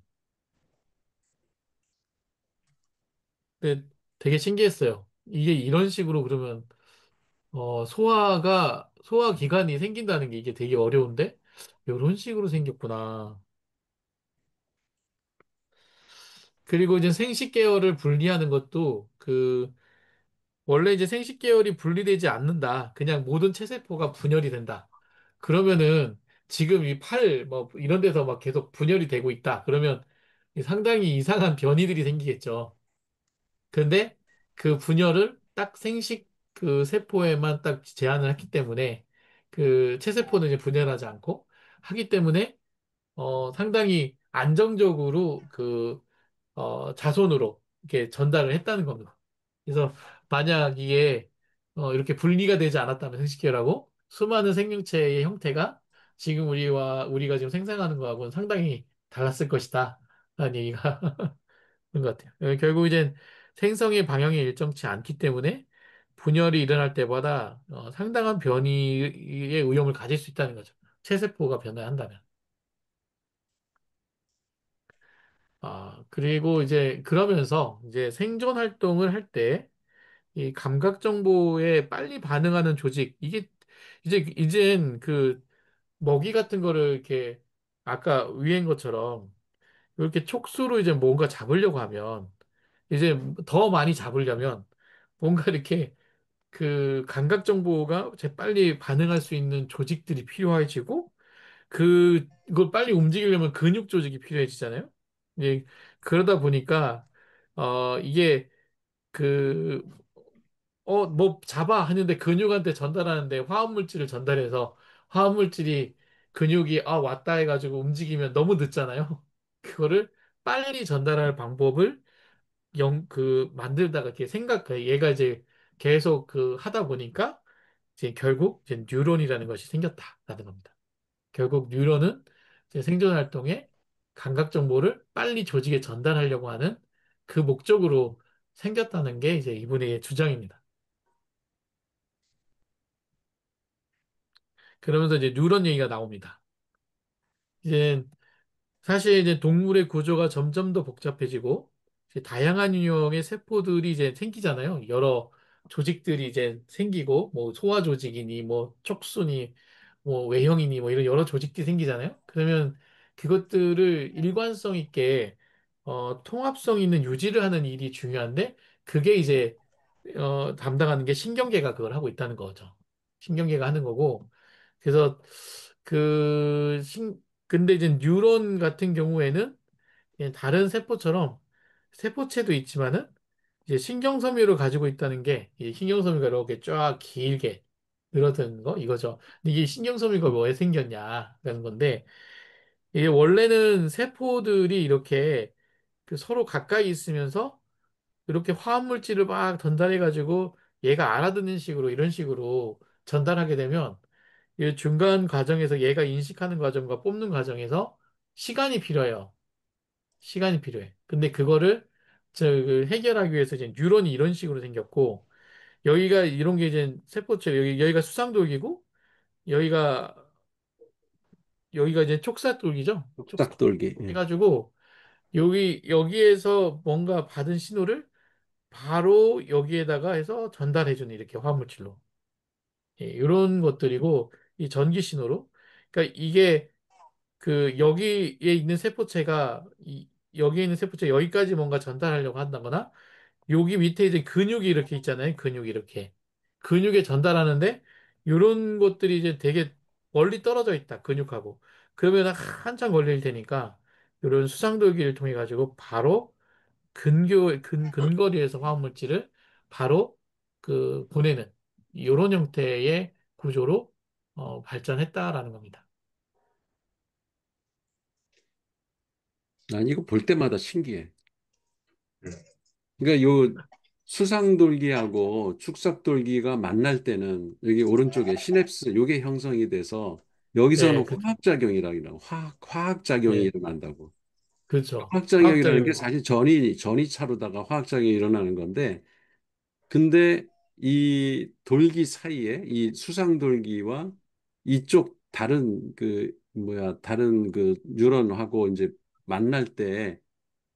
A: 근데 되게 신기했어요. 이게 이런 식으로 그러면 소화 기관이 생긴다는 게 이게 되게 어려운데 이런 식으로 생겼구나. 그리고 이제 생식 계열을 분리하는 것도 원래 이제 생식 계열이 분리되지 않는다. 그냥 모든 체세포가 분열이 된다. 그러면은 지금 이 뭐 이런 데서 막 계속 분열이 되고 있다. 그러면 상당히 이상한 변이들이 생기겠죠. 근데 그 분열을 딱 생식 그 세포에만 딱 제한을 했기 때문에 그 체세포는 이제 분열하지 않고 하기 때문에 상당히 안정적으로 자손으로 이렇게 전달을 했다는 겁니다. 그래서 만약 이게 이렇게 분리가 되지 않았다면 생식계라고 수많은 생명체의 형태가 지금 우리가 지금 생산하는 거하고는 상당히 달랐을 것이다. 라는 얘기가 그런 것 같아요. 결국 이제 생성의 방향이 일정치 않기 때문에 분열이 일어날 때마다 상당한 변이의 위험을 가질 수 있다는 거죠. 체세포가 변화한다면. 그리고 이제 그러면서 이제 생존 활동을 할 때 이 감각 정보에 빨리 반응하는 조직, 이게 이젠 먹이 같은 거를 이렇게 아까 위인 것처럼 이렇게 촉수로 이제 뭔가 잡으려고 하면 이제 더 많이 잡으려면 뭔가 이렇게 감각 정보가 재빨리 반응할 수 있는 조직들이 필요해지고 이걸 빨리 움직이려면 근육 조직이 필요해지잖아요. 예, 그러다 보니까 이게 그 뭐 잡아 하는데 근육한테 전달하는데 화합물질을 전달해서 화합물질이 근육이 왔다 해가지고 움직이면 너무 늦잖아요. 그거를 빨리 전달할 방법을 만들다가 이렇게 얘가 이제 계속 하다 보니까 이제 결국 이제 뉴런이라는 것이 생겼다라는 겁니다. 결국 뉴런은 이제 생존 활동에 감각 정보를 빨리 조직에 전달하려고 하는 그 목적으로 생겼다는 게 이제 이분의 주장입니다. 그러면서 이제 뉴런 얘기가 나옵니다. 이제 사실 이제 동물의 구조가 점점 더 복잡해지고 이제 다양한 유형의 세포들이 이제 생기잖아요. 여러 조직들이 이제 생기고 뭐 소화 조직이니 뭐 촉수니 뭐 외형이니 뭐 이런 여러 조직들이 생기잖아요. 그러면 그것들을 일관성 있게 통합성 있는 유지를 하는 일이 중요한데 그게 이제 담당하는 게 신경계가 그걸 하고 있다는 거죠. 신경계가 하는 거고 그래서 그 신, 근데 이제 뉴런 같은 경우에는 그냥 다른 세포처럼 세포체도 있지만은 이제 신경섬유를 가지고 있다는 게 이 신경섬유가 이렇게 쫙 길게 늘어드는 거 이거죠. 근데 이게 신경섬유가 왜 생겼냐라는 건데 이게 원래는 세포들이 이렇게 그 서로 가까이 있으면서 이렇게 화합물질을 막 전달해가지고 얘가 알아듣는 식으로 이런 식으로 전달하게 되면 이 중간 과정에서 얘가 인식하는 과정과 뽑는 과정에서 시간이 필요해요. 시간이 필요해. 근데 그거를 그 해결하기 위해서 이제 뉴런이 이런 식으로 생겼고 여기가 이런 게 이제 세포체 여기가 수상돌기고 여기가 여기가 이제 촉사돌기죠.
B: 뚝딱 돌기. 예.
A: 해가지고 여기에서 뭔가 받은 신호를 바로 여기에다가 해서 전달해주는 이렇게 화물질로. 예, 이런 것들이고 이 전기 신호로. 그러니까 이게 그 여기에 있는 세포체가 여기에 있는 세포체 여기까지 뭔가 전달하려고 한다거나 여기 밑에 이제 근육이 이렇게 있잖아요. 근육이 이렇게. 근육에 전달하는데 이런 것들이 이제 되게 멀리 떨어져 있다. 근육하고. 그러면 한참 걸릴 테니까 이런 수상돌기를 통해 가지고 바로 근거리에서 화학물질을 바로 그 보내는 이런 형태의 구조로 발전했다라는 겁니다.
B: 난 이거 볼 때마다 신기해.
C: 음,
B: 그러니까 요 수상돌기하고 축삭돌기가 만날 때는 여기 오른쪽에 시냅스 요게 형성이 돼서
A: 네,
B: 여기서는
A: 그렇죠.
B: 화학작용이라고 화학작용이
A: 예,
B: 일어난다고.
A: 그렇죠.
B: 화학작용이라는 게
A: 화학작용.
B: 사실 전이 차로다가 화학작용이 일어나는 건데 근데 이 돌기 사이에 이 수상돌기와 이쪽 다른 그 뭐야 다른 그 뉴런하고 이제 만날 때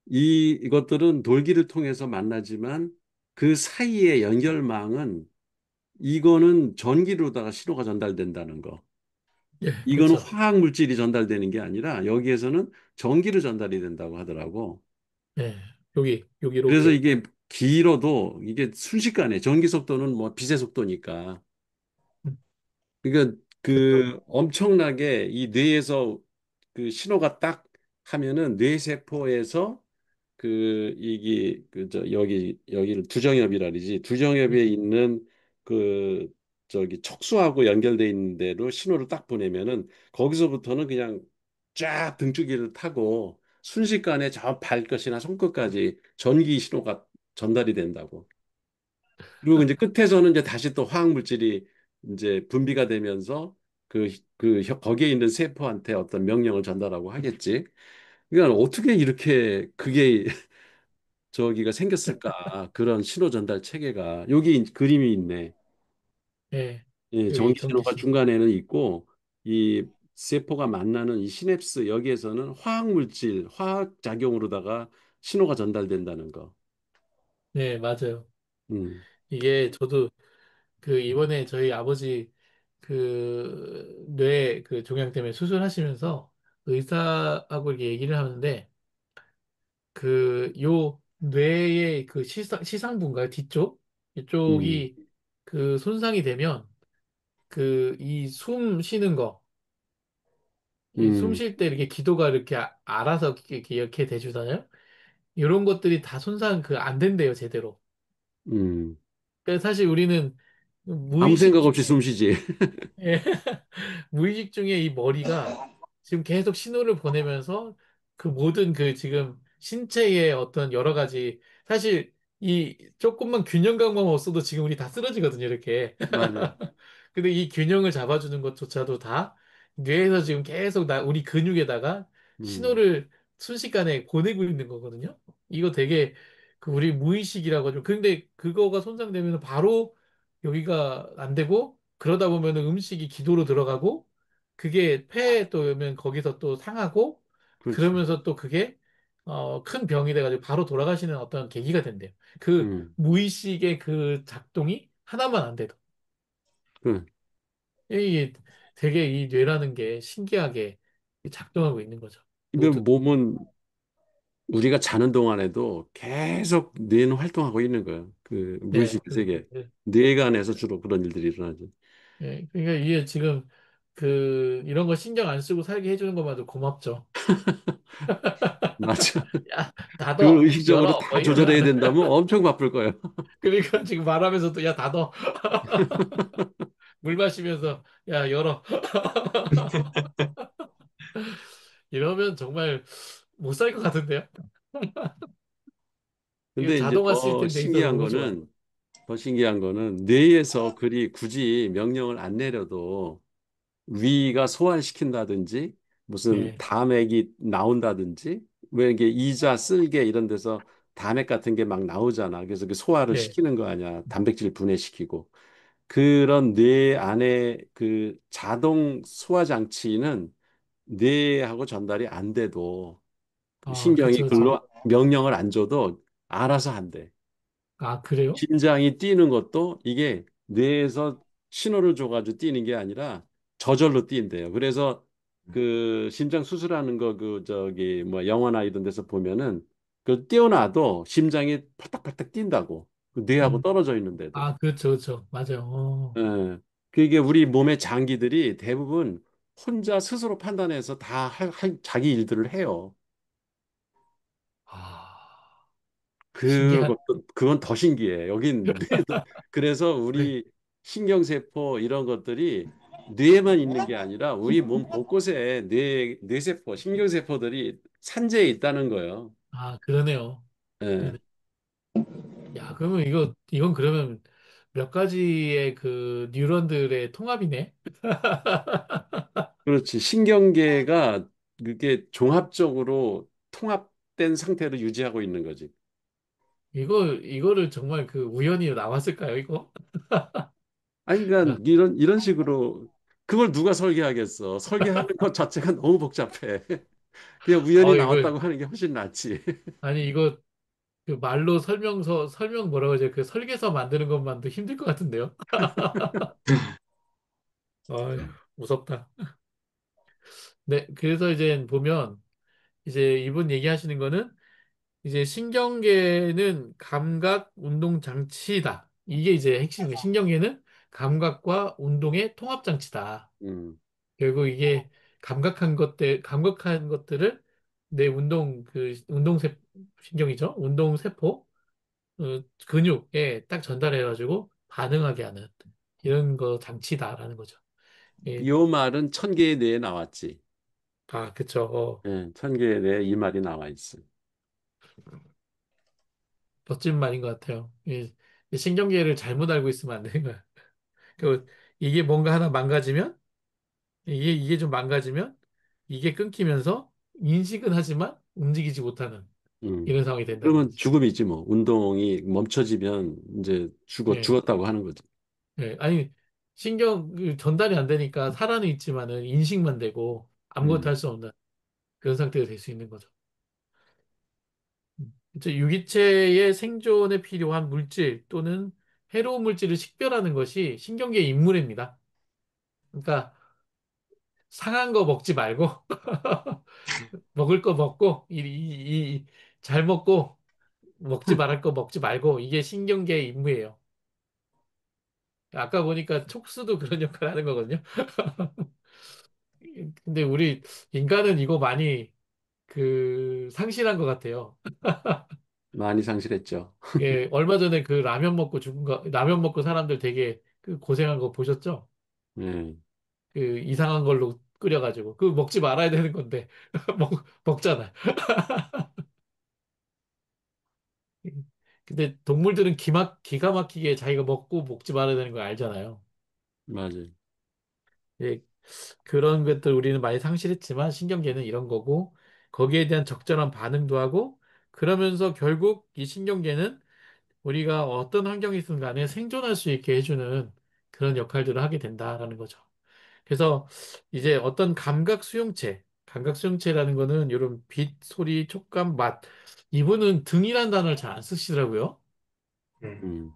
B: 이것들은 돌기를 통해서 만나지만 그 사이의 연결망은 이거는 전기로다가 신호가 전달된다는 거.
A: 예,
B: 이거는
A: 그렇죠.
B: 화학 물질이 전달되는 게 아니라 여기에서는 전기로 전달이 된다고 하더라고.
A: 예, 여기로
B: 그래서
A: 이렇게.
B: 이게 길어도 이게 순식간에 전기 속도는 뭐 빛의 속도니까.
A: 음,
B: 그러니까
A: 그렇죠.
B: 그 엄청나게 이 뇌에서 그 신호가 딱 하면은 뇌세포에서 그 이게 그 저 여기를 두정엽이라 그러지 두정엽에
A: 음,
B: 있는 그 저기 척수하고 연결돼 있는 대로 신호를 딱 보내면은 거기서부터는 그냥 쫙 등줄기를 타고 순식간에 저 발끝이나 손끝까지 전기 신호가 전달이 된다고. 그리고 이제 끝에서는 이제 다시 또 화학 물질이 이제 분비가 되면서 거기에 있는 세포한테 어떤 명령을 전달하고 하겠지. 그러니까 어떻게 이렇게 그게 저기가 생겼을까? 그런 신호 전달 체계가 여기 그림이 있네.
A: 예,
B: 예,
A: 여기
B: 전기 신호가
A: 전기신.
B: 중간에는 있고 이 세포가 만나는 이 시냅스 여기에서는 화학 물질, 화학 작용으로다가 신호가 전달된다는 거.
A: 네, 맞아요.
B: 음,
A: 이게 저도 그 이번에 저희 아버지 그 뇌 그 종양 때문에 수술하시면서 의사하고 이렇게 얘기를 하는데 그 요 뇌의 그 시상부인가요? 뒤쪽?
B: 음,
A: 이쪽이 그 손상이 되면 그 이 숨 쉬는 거, 이 숨
B: 음,
A: 쉴 때 이렇게 기도가 이렇게 알아서 이렇게 돼주잖아요. 이런 것들이 다 손상 그 안 된대요, 제대로.
B: 음.
A: 그래서 사실 우리는
B: 아무
A: 무의식
B: 생각 없이
A: 중에
B: 숨 쉬지.
A: 예. 무의식 중에 이 머리가 지금 계속 신호를 보내면서 그 모든 그 지금 신체의 어떤 여러 가지 사실 이 조금만 균형감만 없어도 지금 우리 다 쓰러지거든요, 이렇게.
B: 맞아.
A: 근데 이 균형을 잡아주는 것조차도 다 뇌에서 지금 계속 우리 근육에다가
B: 음,
A: 신호를 순식간에 보내고 있는 거거든요. 이거 되게 그 우리 무의식이라고 좀 근데 그거가 손상되면 바로 여기가 안 되고 그러다 보면 음식이 기도로 들어가고 그게 폐에 또 오면 거기서 또 상하고
B: 그렇지.
A: 그러면서 또 그게 큰 병이 돼가지고 바로 돌아가시는 어떤 계기가 된대요. 그
B: 음,
A: 무의식의 그 작동이 하나만 안 돼도.
B: 그.
A: 이게 되게 이 뇌라는 게 신기하게 작동하고 있는 거죠.
B: 근데
A: 모두.
B: 몸은 우리가 자는 동안에도 계속 뇌는 활동하고 있는 거예요. 그
A: 네.
B: 무의식 세계.
A: 네.
B: 뇌관에서 주로 그런 일들이 일어나죠.
A: 네. 그러니까 이게 지금 그 이런 거 신경 안 쓰고 살게 해주는 것만도 고맙죠.
B: 맞아.
A: 야,
B: 그걸
A: 닫어,
B: 의식적으로
A: 열어, 뭐
B: 다
A: 이런 거
B: 조절해야
A: 하는.
B: 된다면 엄청 바쁠 거예요.
A: 그러니까 지금 말하면서도 야, 닫어. 물 마시면서 야, 열어. 이러면 정말 못 살 것 같은데요? 이거
B: 근데 이제
A: 자동화 시스템 돼 있어서 너무 좋아요.
B: 더 신기한 거는 뇌에서 그리 굳이 명령을 안 내려도 위가 소환시킨다든지 무슨
A: 예.
B: 담액이 나온다든지 왜 이게 이자 쓸개 이런 데서 담액 같은 게 막 나오잖아. 그래서 그 소화를
A: 네.
B: 시키는 거 아니야. 단백질 분해시키고. 그런 뇌 안에 그 자동 소화 장치는 뇌하고 전달이 안 돼도
A: 아,
B: 신경이
A: 그쵸, 그쵸.
B: 글로 명령을 안 줘도 알아서 한대.
A: 아, 그래요?
B: 심장이 뛰는 것도 이게 뇌에서 신호를 줘가지고 뛰는 게 아니라 저절로 뛴대요. 그래서 그 심장 수술하는 거 그 저기 뭐 영화나 이런 데서 보면은 그 뛰어나도 심장이 팔딱팔딱 뛴다고. 그 뇌하고
A: 음.
B: 떨어져 있는데도.
A: 아, 그렇죠, 그렇죠. 맞아요.
B: 예. 그게 우리 몸의 장기들이 대부분 혼자 스스로 판단해서 다 자기 일들을 해요.
A: 아, 신기하네.
B: 그건 더 신기해. 여긴 뇌도, 그래서
A: 네.
B: 우리 신경세포 이런 것들이 뇌에만 있는 게 아니라 우리 몸 곳곳에 뇌세포, 신경세포들이 산재해 있다는 거예요.
A: 아, 그러네요.
B: 예.
A: 네네. 야, 그러면 이건 그러면 몇 가지의 그 뉴런들의 통합이네?
B: 그렇지. 신경계가 그게 종합적으로 통합된 상태로 유지하고 있는 거지.
A: 이거를 정말 그 우연히 나왔을까요, 이거?
B: 아니,
A: 야,
B: 그러니까 이런 식으로 그걸 누가 설계하겠어. 설계하는 것 자체가 너무 복잡해. 그냥 우연히
A: 이거,
B: 나왔다고 하는 게 훨씬 낫지.
A: 아니, 이거 그 말로 설명 뭐라고 하죠? 그 설계서 만드는 것만도 힘들 것 같은데요? 아, 무섭다. 네, 그래서 이제 보면 이제 이분 얘기하시는 거는 이제 신경계는 감각 운동 장치다. 이게 이제 핵심이에요. 신경계는 감각과 운동의 통합 장치다.
B: 음,
A: 결국 이게 감각한 것들을 내 운동세 신경이죠. 운동세포 근육에 딱 전달해가지고 반응하게 하는 이런 거 장치다라는 거죠. 예.
B: 이 말은 천 개의 뇌에 나왔지.
A: 아, 그쵸.
B: 예, 천 개의 뇌에 이 말이 나와 있어.
A: 멋진 말인 것 같아요. 이 신경계를 잘못 알고 있으면 안 되는 거야. 그 이게 뭔가 하나 망가지면 이게 좀 망가지면 이게 끊기면서 인식은 하지만 움직이지 못하는
B: 음.
A: 이런 상황이 된다는
B: 그러면
A: 거지.
B: 죽음이지 뭐. 운동이 멈춰지면 이제
A: 예.
B: 죽었다고 하는 거지.
A: 예. 아니 신경 전달이 안 되니까 살아는 있지만은 인식만 되고 아무것도 할
B: 음,
A: 수 없는 그런 상태가 될 수 있는 거죠. 이제 유기체의 생존에 필요한 물질 또는 해로운 물질을 식별하는 것이 신경계의 임무랍니다. 그러니까 상한 거 먹지 말고 먹을 거 먹고 잘 먹고 먹지 말할 거 먹지 말고 이게 신경계의 임무예요. 아까 보니까 촉수도 그런 역할을 하는 거거든요. 근데 우리 인간은 이거 많이 그 상실한 것 같아요.
B: 많이 상실했죠.
A: 예, 얼마 전에 그 라면 먹고 죽은 거, 라면 먹고 사람들 되게 그 고생한 거 보셨죠?
B: 예,
A: 그 이상한 걸로 끓여가지고 그 먹지 말아야 되는 건데 먹잖아. 근데 동물들은 기가 막히게 자기가 먹고 먹지 말아야 되는 걸 알잖아요.
B: 맞아요.
A: 예, 그런 것들 우리는 많이 상실했지만 신경계는 이런 거고 거기에 대한 적절한 반응도 하고 그러면서 결국 이 신경계는 우리가 어떤 환경에 있든 간에 생존할 수 있게 해주는 그런 역할들을 하게 된다라는 거죠. 그래서 이제 어떤 감각 수용체라는 거는 이런 빛, 소리, 촉감, 맛 이분은 등이라는 단어를 잘 안 쓰시더라고요.
C: 음.
B: 음.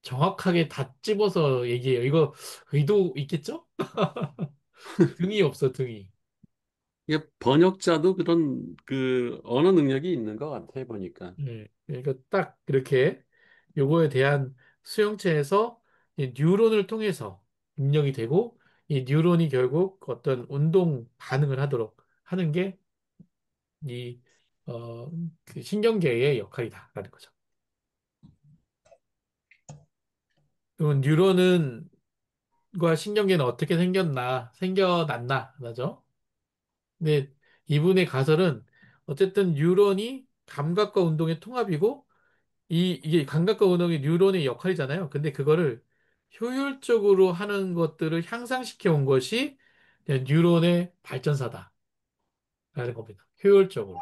A: 정확하게 다 집어서 얘기해요. 이거 의도 있겠죠? 등이 없어, 등이.
B: 이게 번역자도 그런 그 언어 능력이 있는 것 같아 보니까.
A: 예, 그러니까 딱 이렇게 요거에 대한 수용체에서 이 뉴런을 통해서 입력이 되고 이 뉴런이 결국 어떤 운동 반응을 하도록 하는 게 이, 그 신경계의 역할이다라는 거죠. 그러면 뉴런과 신경계는 어떻게 생겨났나, 맞죠? 근데 이분의 가설은 어쨌든 뉴런이 감각과 운동의 통합이고 이게 감각과 운동이 뉴런의 역할이잖아요. 근데 그거를 효율적으로 하는 것들을 향상시켜 온 것이 뉴런의 발전사다라는 겁니다. 효율적으로.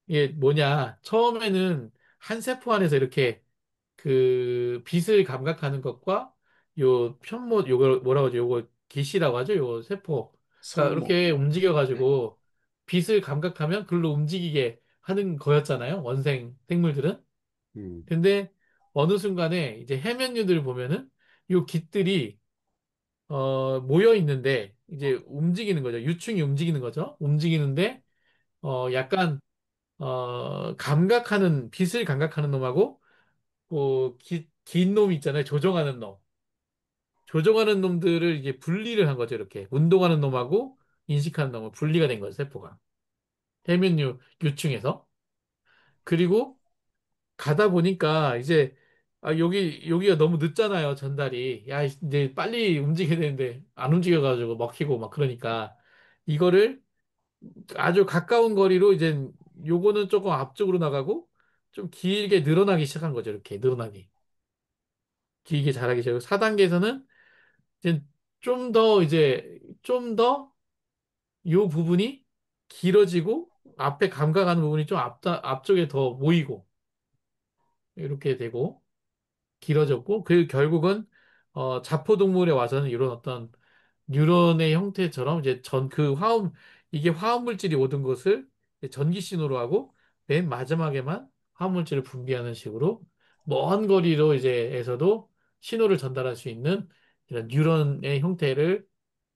A: 이게 뭐냐? 처음에는 한 세포 안에서 이렇게 그 빛을 감각하는 것과 요 편모 요거 뭐라고 하죠? 요거 기시라고 하죠? 요 세포가
B: 성모.
A: 이렇게 움직여 가지고 빛을 감각하면 그걸로 움직이게 하는 거였잖아요. 원생 생물들은.
B: 음,
A: 근데 어느 순간에 이제 해면류들 보면은 요 깃들이 모여 있는데 이제 움직이는 거죠. 유충이 움직이는 거죠. 움직이는데 약간 감각하는 빛을 감각하는 놈하고 긴 놈이 있잖아요. 조종하는 놈. 조종하는 놈들을 이제 분리를 한 거죠. 이렇게 운동하는 놈하고 인식하는 놈은 분리가 된 거죠. 세포가 해면류 유충에서. 그리고 가다 보니까 이제 여기가 너무 늦잖아요. 전달이. 야, 이제 빨리 움직여야 되는데 안 움직여가지고 먹히고 막 그러니까 이거를 아주 가까운 거리로 이제 요거는 조금 앞쪽으로 나가고 좀 길게 늘어나기 시작한 거죠. 이렇게 늘어나기. 길게 자라기 시작하고 4단계에서는 이제 좀 더 요 부분이 길어지고 앞에 감각하는 부분이 좀 앞쪽에 더 모이고 이렇게 되고 길어졌고 그 결국은 자포동물에 와서는 이런 어떤 뉴런의 형태처럼 이제 그 이게 화학 물질이 오던 것을 이제 전기 신호로 하고 맨 마지막에만 화학 물질을 분비하는 식으로 먼 거리로 이제 에서도 신호를 전달할 수 있는 이런 뉴런의 형태를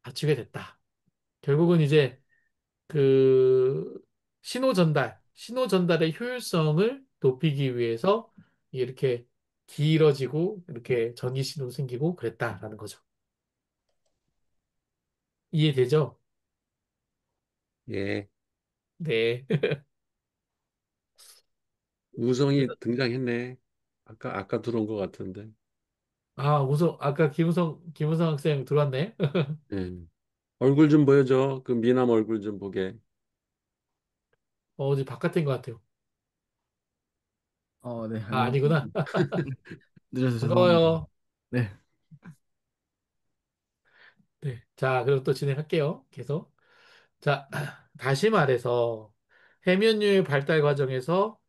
A: 갖추게 됐다. 결국은 이제 그 신호 전달의 효율성을 높이기 위해서 이렇게 길어지고 이렇게 전기 신호도 생기고 그랬다라는 거죠. 이해되죠?
B: 예.
A: 네.
B: 우성이 등장했네. 아까 들어온 것 같은데.
A: 우선 아까 김우성 학생 들어왔네.
B: 예. 얼굴 좀 보여줘. 그 미남 얼굴 좀 보게.
A: 어디 바깥인 것 같아요.
E: 네,
A: 아니구나.
E: 안녕하세요. 늦어서 죄송합니다.
A: 반가워요.
E: 네,
A: 네. 자, 그럼 또 진행할게요. 계속. 자, 다시 말해서 해면류의 발달 과정에서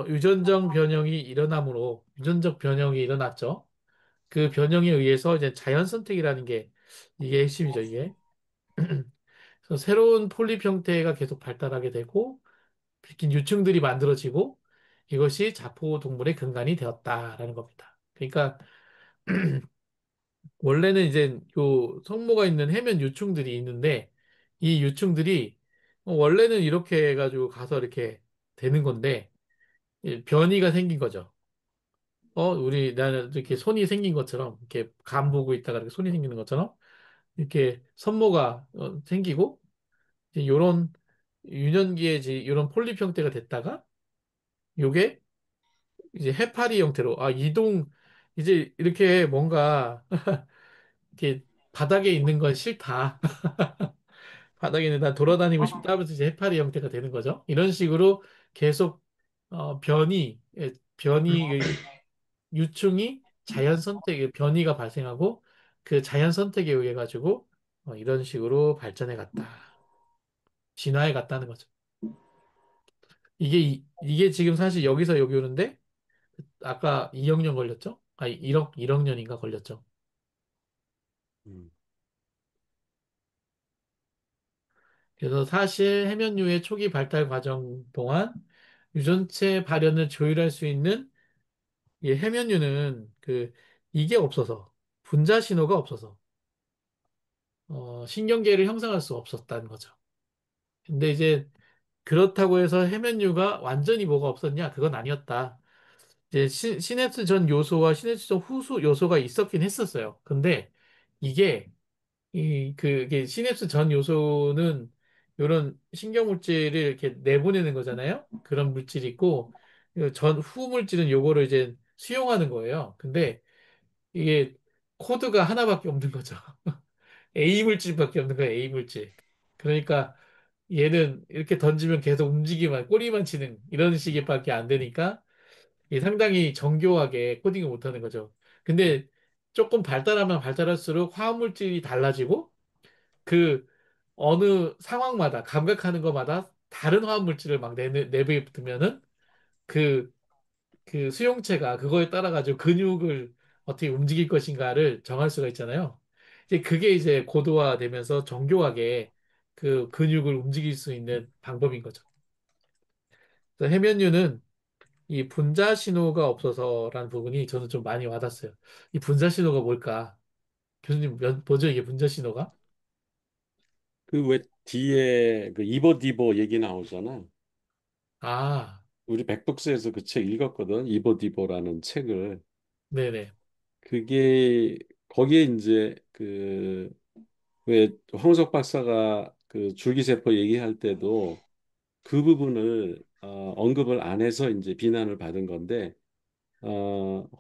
A: 유전적 변형이 일어났죠. 그 변형에 의해서 이제 자연 선택이라는 게 이게 핵심이죠, 이게. 그래서 새로운 폴립 형태가 계속 발달하게 되고 긴 유충들이 만들어지고 이것이 자포동물의 근간이 되었다라는 겁니다. 그러니까 원래는 이제 요 성모가 있는 해면 유충들이 있는데 이 유충들이 원래는 이렇게 해가지고 가서 이렇게 되는 건데 변이가 생긴 거죠. 나는 이렇게 손이 생긴 것처럼 이렇게 간 보고 있다가 이렇게 손이 생기는 것처럼 이렇게 선모가 생기고 이제 요런 유년기에 이제 이런 폴립 형태가 됐다가 요게 이제 해파리 형태로 이제 이렇게 뭔가 이렇게 바닥에 있는 건 싫다. 바닥에 있는 난 돌아다니고 싶다 하면서 이제 해파리 형태가 되는 거죠. 이런 식으로 계속 변이 유충이 자연 선택 변이가 발생하고 그 자연 선택에 의해 가지고 이런 식으로 발전해 갔다. 진화해 갔다는 거죠. 이게 지금 사실 여기서 여기 오는데 아까 2억 년 걸렸죠? 1억 년인가 걸렸죠.
B: 음.
A: 그래서 사실 해면류의 초기 발달 과정 동안 유전체 발현을 조율할 수 있는 이 해면류는 이게 없어서 분자 신호가 없어서 신경계를 형성할 수 없었다는 거죠. 근데 이제 그렇다고 해서 해면류가 완전히 뭐가 없었냐? 그건 아니었다. 이제 시냅스 전 요소와 시냅스 전 후수 요소가 있었긴 했었어요. 근데 이게 그게 시냅스 전 요소는 이런 신경 물질을 이렇게 내보내는 거잖아요. 그런 물질이 있고 전 후 물질은 요거를 이제 수용하는 거예요. 근데 이게 코드가 하나밖에 없는 거죠. A 물질밖에 없는 거예요. A 물질. 그러니까 얘는 이렇게 던지면 계속 움직이만 꼬리만 치는 이런 식의밖에 안 되니까 이게 상당히 정교하게 코딩을 못하는 거죠. 근데 조금 발달하면 발달할수록 화학물질이 달라지고 그 어느 상황마다 감각하는 것마다 다른 화학물질을 막 내비두면은 그, 그 수용체가 그거에 따라 가지고 근육을 어떻게 움직일 것인가를 정할 수가 있잖아요. 이제 그게 이제 고도화되면서 정교하게 그 근육을 움직일 수 있는 방법인 거죠. 그래서 해면류는 이 분자 신호가 없어서라는 부분이 저는 좀 많이 와닿았어요. 이 분자 신호가 뭘까? 교수님, 뭐죠, 이게 분자 신호가?
B: 그 왜 뒤에 그 이보디보 얘기 나오잖아.
A: 아,
B: 우리 백독스에서 그 책 읽었거든. 이보디보라는 책을.
A: 네네.
B: 그게 거기에 이제 그 왜 황우석 박사가 그 줄기세포 얘기할 때도 그 부분을 언급을 안 해서 이제 비난을 받은 건데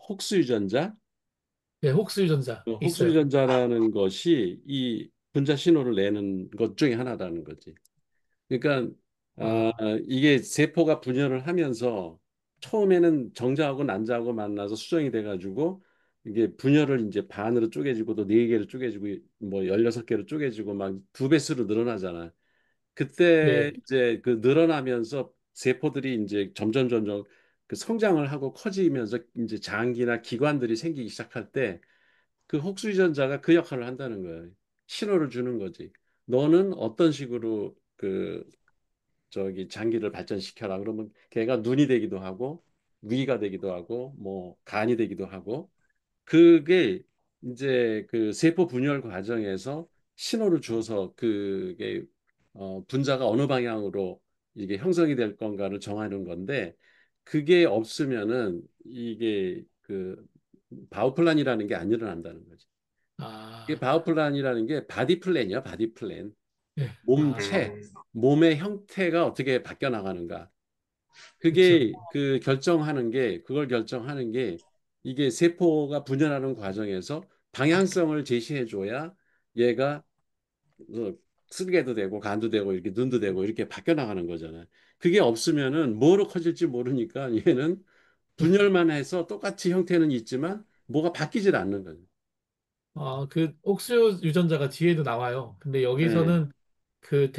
B: 혹스 유전자,
A: 네, 혹스 유전자
B: 혹스
A: 있어요.
B: 유전자라는 것이 이 분자 신호를 내는 것 중에 하나라는 거지. 그러니까 아,
A: 아,
B: 이게 세포가 분열을 하면서 처음에는 정자하고 난자하고 만나서 수정이 돼가지고 이게 분열을 이제 반으로 쪼개지고 또 네 개로 쪼개지고 뭐 16개로 쪼개지고 막 두 배수로 늘어나잖아. 그때
A: 네.
B: 이제 그 늘어나면서 세포들이 이제 점점 그 성장을 하고 커지면서 이제 장기나 기관들이 생기기 시작할 때 그 혹수유전자가 그 역할을 한다는 거예요. 신호를 주는 거지. 너는 어떤 식으로 그 저기 장기를 발전시켜라. 그러면 걔가 눈이 되기도 하고 위가 되기도 하고 뭐 간이 되기도 하고 그게 이제 그 세포 분열 과정에서 신호를 줘서 그게 분자가 어느 방향으로 이게 형성이 될 건가를 정하는 건데 그게 없으면은 이게 그 바우플란이라는 게 안 일어난다는 거지. 이게
A: 아,
B: 바우플란이라는 게 바디 플랜이야, 바디 플랜.
A: 네. 아,
B: 몸체, 몸의 형태가 어떻게 바뀌어 나가는가.
A: 그쵸.
B: 그게 그 결정하는 게 그걸 결정하는 게 이게 세포가 분열하는 과정에서 방향성을 제시해 줘야 얘가 어, 쓸개도 되고 간도 되고 이렇게 눈도 되고 이렇게 바뀌어 나가는 거잖아요. 그게 없으면은 뭐로 커질지 모르니까 얘는 분열만 해서 똑같이 형태는 있지만 뭐가 바뀌질 않는 거예요.
A: 그 옥수수 유전자가 뒤에도 나와요. 근데
B: 네.
A: 여기서는 그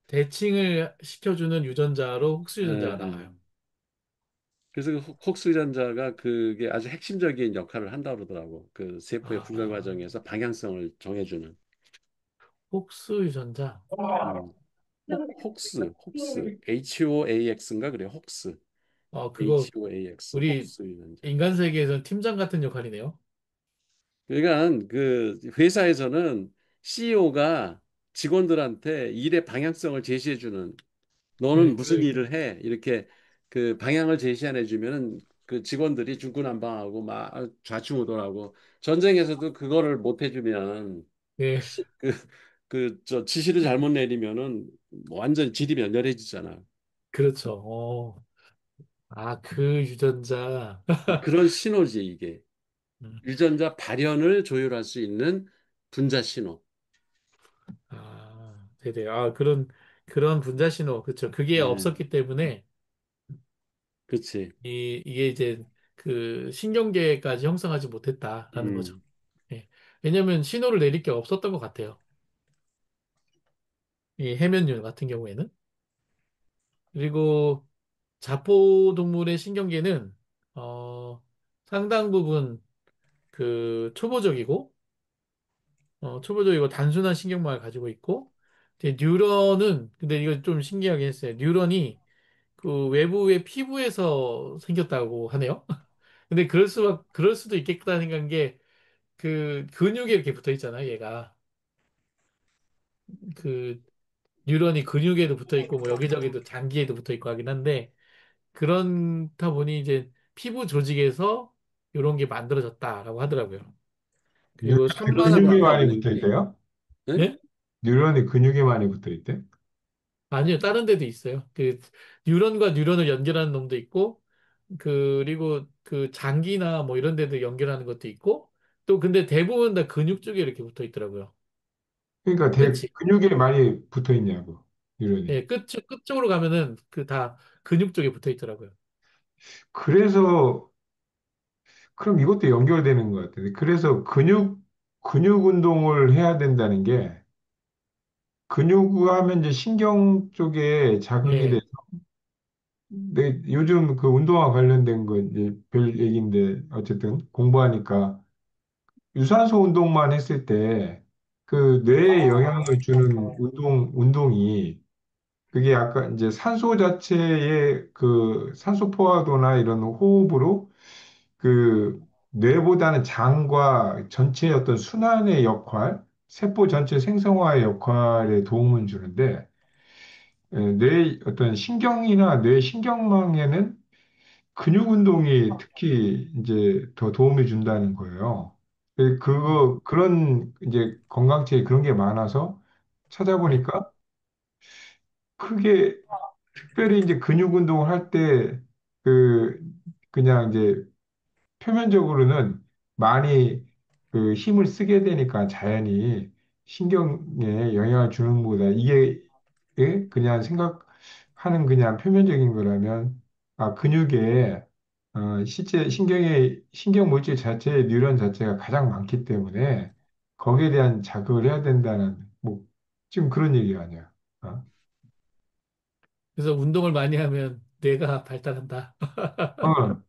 A: 대칭을 시켜주는 유전자로 옥수
B: 예,
A: 유전자가
B: 예.
A: 나와요.
B: 그래서 그 콕스 유전자가 그게 아주 핵심적인 역할을 한다고 그러더라고. 그 세포의 분열
A: 아,
B: 과정에서 방향성을 정해주는.
A: 옥수 유전자.
B: 음. 혹스, HOAX인가 그래, 혹스,
A: 그거
B: HOAX,
A: 우리
B: 혹스 유전자.
A: 인간 세계에서는 팀장 같은 역할이네요.
B: 그러니까 그 회사에서는 CEO가 직원들한테 일의 방향성을 제시해주는 너는
A: 그,
B: 무슨
A: 그,
B: 일을 해? 이렇게 그 방향을 제시 안 해주면은 그 직원들이 중구난방하고 막 좌충우돌하고 전쟁에서도 그거를 못 해주면
A: 예,
B: 그 저 지시를 잘못 내리면은 완전 질이 멸렬해지잖아.
A: 그렇죠. 그 유전자.
B: 그런 신호지 이게.
A: 음,
B: 유전자 발현을 조율할 수 있는 분자 신호.
A: 네네. 그런 분자 신호. 그렇죠. 그게
B: 네,
A: 없었기 때문에
B: 그치.
A: 이게 이제 그 신경계까지 형성하지 못했다라는 거죠.
B: 음,
A: 예. 왜냐면 신호를 내릴 게 없었던 것 같아요. 이 해면류 같은 경우에는. 그리고 자포동물의 신경계는 어, 상당 부분 그 초보적이고 단순한 신경망을 가지고 있고, 이제 뉴런은 근데 이거 좀 신기하게 했어요. 뉴런이 그 외부의 피부에서 생겼다고 하네요. 근데 그럴 수도 있겠다 생각한 게 그 근육에 이렇게 붙어 있잖아요, 얘가. 그 뉴런이 근육에도 붙어 있고 뭐 여기저기도 장기에도 붙어 있고 하긴 한데 그렇다 보니 이제 피부 조직에서 이런 게 만들어졌다라고 하더라고요. 그리고
B: 그럴
A: 산만한
B: 수도
D: 근육에
B: 있다
D: 많이
B: 그래.
D: 붙어 있대요?
B: 네?
A: 예?
D: 뉴런이 근육에 많이 붙어 있대?
A: 아니요, 다른 데도 있어요. 그 뉴런과 뉴런을 연결하는 놈도 있고 그리고 그 장기나 뭐 이런 데도 연결하는 것도 있고 또 근데 대부분 다 근육 쪽에 이렇게 붙어 있더라고요.
D: 그러니까
A: 끝이,
D: 근육에 많이 붙어 있냐고, 유런이.
A: 예, 끝 쪽으로 가면은 그 다 근육 쪽에 붙어 있더라고요.
D: 그래서, 그럼 이것도 연결되는 것 같아요. 그래서 근육 운동을 해야 된다는 게, 근육 하면 이제 신경 쪽에 자극이 돼.
A: 예,
D: 네, 요즘 그 운동화 관련된 거 이제 별 얘기인데, 어쨌든 공부하니까 유산소 운동만 했을 때 그 뇌에 영향을 주는 운동이 그게 아까 이제 산소 자체의 그 산소 포화도나 이런 호흡으로 그 뇌보다는 장과 전체의 어떤 순환의 역할, 세포 전체 생성화의 역할에 도움을 주는데 뇌 어떤 신경이나 뇌 신경망에는 근육 운동이 특히 이제 더 도움을 준다는 거예요. 그런 이제 건강책에 그런 게 많아서
A: 네.
D: 찾아보니까 크게 특별히 이제 근육 운동을 할 때 그 그냥 이제 표면적으로는 많이 그 힘을 쓰게 되니까 자연히 신경에 영향을 주는 것보다 이게 그냥 생각하는 그냥 표면적인 거라면 근육에 실제 신경 물질 자체의 뉴런 자체가 가장 많기 때문에 거기에 대한 자극을 해야 된다는 뭐 지금 그런 얘기 아니야. 어?
A: 그래서 운동을 많이 하면 뇌가 발달한다.
D: 어,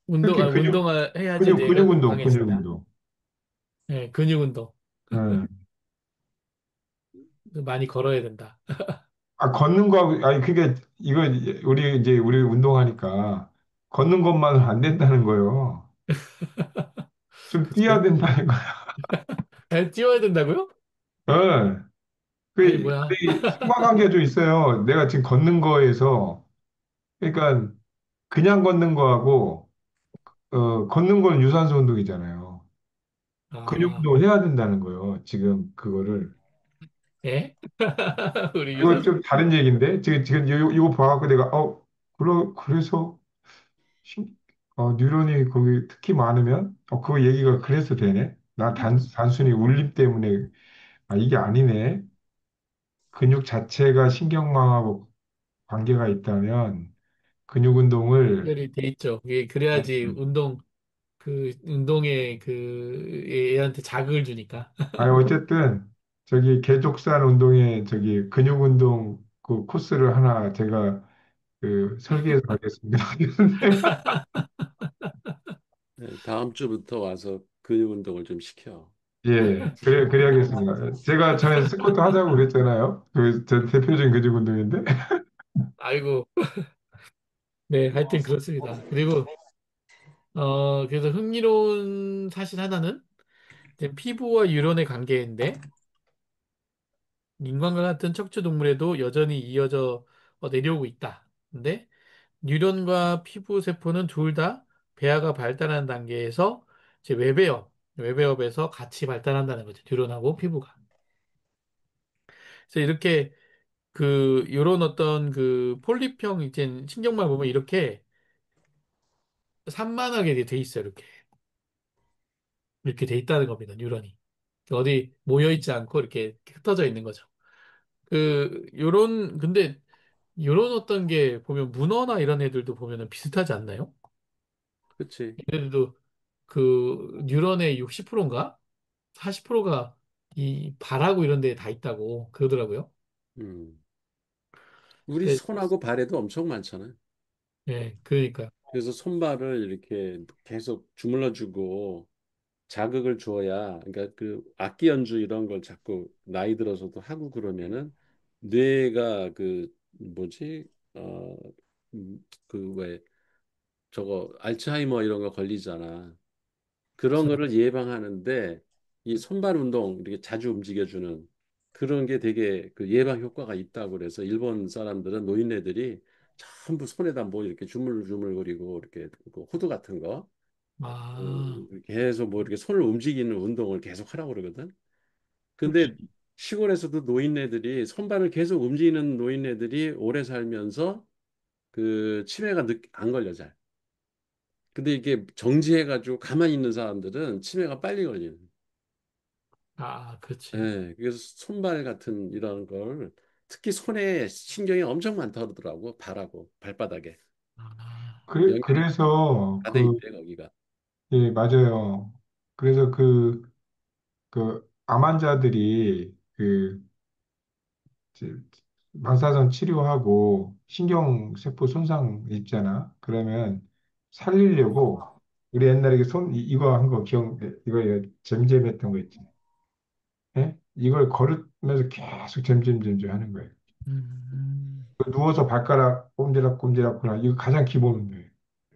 A: 운동,
D: 특히
A: 운동을 해야지 뇌가
D: 근육
A: 건강해진다.
D: 운동.
A: 예, 근육 운동.
D: 어.
A: 많이 걸어야 된다.
D: 걷는 거하고, 아니, 그게, 이거, 우리 운동하니까, 걷는 것만은 안 된다는 거예요. 좀 뛰어야
A: 글쎄요.
D: 된다는 거예요.
A: 뛰어야 된다고요?
D: 어,
A: 아니,
D: 그,
A: 뭐야.
D: 상관관계가 좀 있어요. 내가 지금 걷는 거에서, 그러니까, 그냥 걷는 거하고, 걷는 거는 유산소 운동이잖아요. 근육
A: 아,
D: 운동을 해야 된다는 거예요. 지금 그거를.
A: 예? 우리
D: 그거
A: 유산소,
D: 좀 다른 얘기인데, 지금 이거 봐갖고 내가, 그래서, 신- 뉴런이 거기 특히 많으면 그 얘기가 그래서 되네. 나 단순히 울림 때문에 이게 아니네. 근육 자체가 신경망하고 관계가 있다면 근육 운동을
A: 연결이 돼 있죠.
D: 어,
A: 그래야지 운동에 얘한테 자극을 주니까.
D: 어쨌든 저기 개족산 운동에 저기 근육 운동 그 코스를 하나 제가 그 설계해서 가겠습니다.
B: 네, 다음 주부터 와서 근육 운동을 좀 시켜.
D: 예, 그래야겠습니다. 제가 전에 스쿼트 하자고 그랬잖아요. 제 대표적인 근육 운동인데.
A: 아이고, 네, 하여튼 그렇습니다. 그리고, 그래서 흥미로운 사실 하나는 이제 피부와 유런의 관계인데, 인간과 같은 척추 동물에도 여전히 이어져 내려오고 있다. 근데 뉴런과 피부 세포는 둘 다 배아가 발달하는 단계에서 이제 외배업에서 같이 발달한다는 거죠. 뉴런하고 피부가. 그래서 이렇게 요런 어떤 폴립형 이제 신경만 보면 이렇게 산만하게 돼 있어요. 이렇게 돼 있다는 겁니다. 뉴런이. 어디 모여 있지 않고 이렇게 흩어져 있는 거죠. 근데 요런 어떤 게 보면 문어나 이런 애들도 보면은 비슷하지 않나요?
B: 그렇지.
A: 얘네들도 뉴런의 60%인가? 40%가 이 발하고 이런 데에 다 있다고 그러더라고요.
B: 음. 우리
A: 근데,
B: 손하고 발에도 엄청 많잖아요.
A: 예, 그러니까.
B: 그래서 손발을 이렇게 계속 주물러주고 자극을 주어야, 그러니까 그 악기 연주 이런 걸 자꾸 나이 들어서도 하고 그러면은 뇌가 그 뭐지? 그 왜 저거 알츠하이머 이런 거 걸리잖아. 그런
A: 그래서,
B: 거를 예방하는데 이 손발 운동 이렇게 자주 움직여주는 그런 게 되게 그 예방 효과가 있다고 그래서 일본 사람들은 노인네들이 전부 손에다 뭐 이렇게 주물주물거리고 이렇게 그 호두 같은 거
A: 아,
B: 계속 뭐 이렇게 손을 움직이는 운동을 계속 하라고 그러거든.
D: 그렇지.
B: 근데 시골에서도 노인네들이 손발을 계속 움직이는 노인네들이 오래 살면서 그 치매가 안 걸려 잘. 근데 이게 정지해가지고 가만히 있는 사람들은 치매가 빨리 걸리는.
A: 그렇지.
B: 예, 그래서 손발 같은 이런 걸 특히 손에 신경이 엄청 많다 그러더라고. 발하고 발바닥에 연결이
D: 그래서
B: 다 돼 있대 거기가.
D: 예, 맞아요. 그래서 암 환자들이 이제 방사선 치료하고 신경세포 손상 있잖아. 그러면 살리려고 우리 옛날에 이거 한 거 이거 잼잼했던 거 있지. 예? 이걸 걸으면서 계속 잼잼잼잼 하는 거예요.
A: 음,
D: 누워서 발가락 꼼지락꼼지락 하나 이거 가장 기본이에요.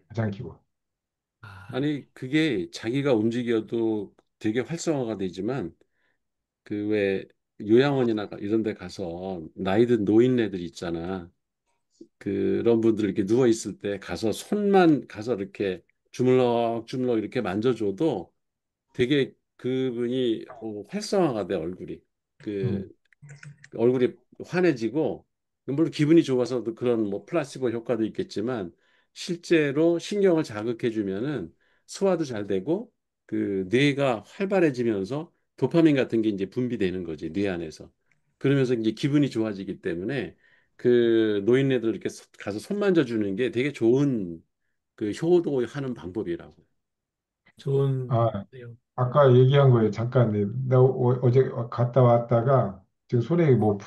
D: 가장 기본.
A: 아,
B: 아니 그게 자기가 움직여도 되게 활성화가 되지만 그 왜 요양원이나 이런 데 가서 나이 든 노인네들 있잖아. 그런 분들 이렇게 누워 있을 때 가서 손만 가서 이렇게 주물럭주물럭 이렇게 만져줘도 되게 그분이 활성화가 돼 얼굴이.
D: 음.
B: 그 얼굴이 환해지고 물론 기분이 좋아서도 그런 뭐 플라시보 효과도 있겠지만 실제로 신경을 자극해 주면은 소화도 잘 되고 그 뇌가 활발해지면서 도파민 같은 게 이제 분비되는 거지 뇌 안에서. 그러면서 이제 기분이 좋아지기 때문에 그 노인네들 이렇게 가서 손 만져주는 게 되게 좋은 그 효도하는 방법이라고.
A: 좋은
D: 아,
A: 내용.
D: 아까 얘기한 거예요. 잠깐, 네. 나 제 갔다 왔다가 지금 손에 뭐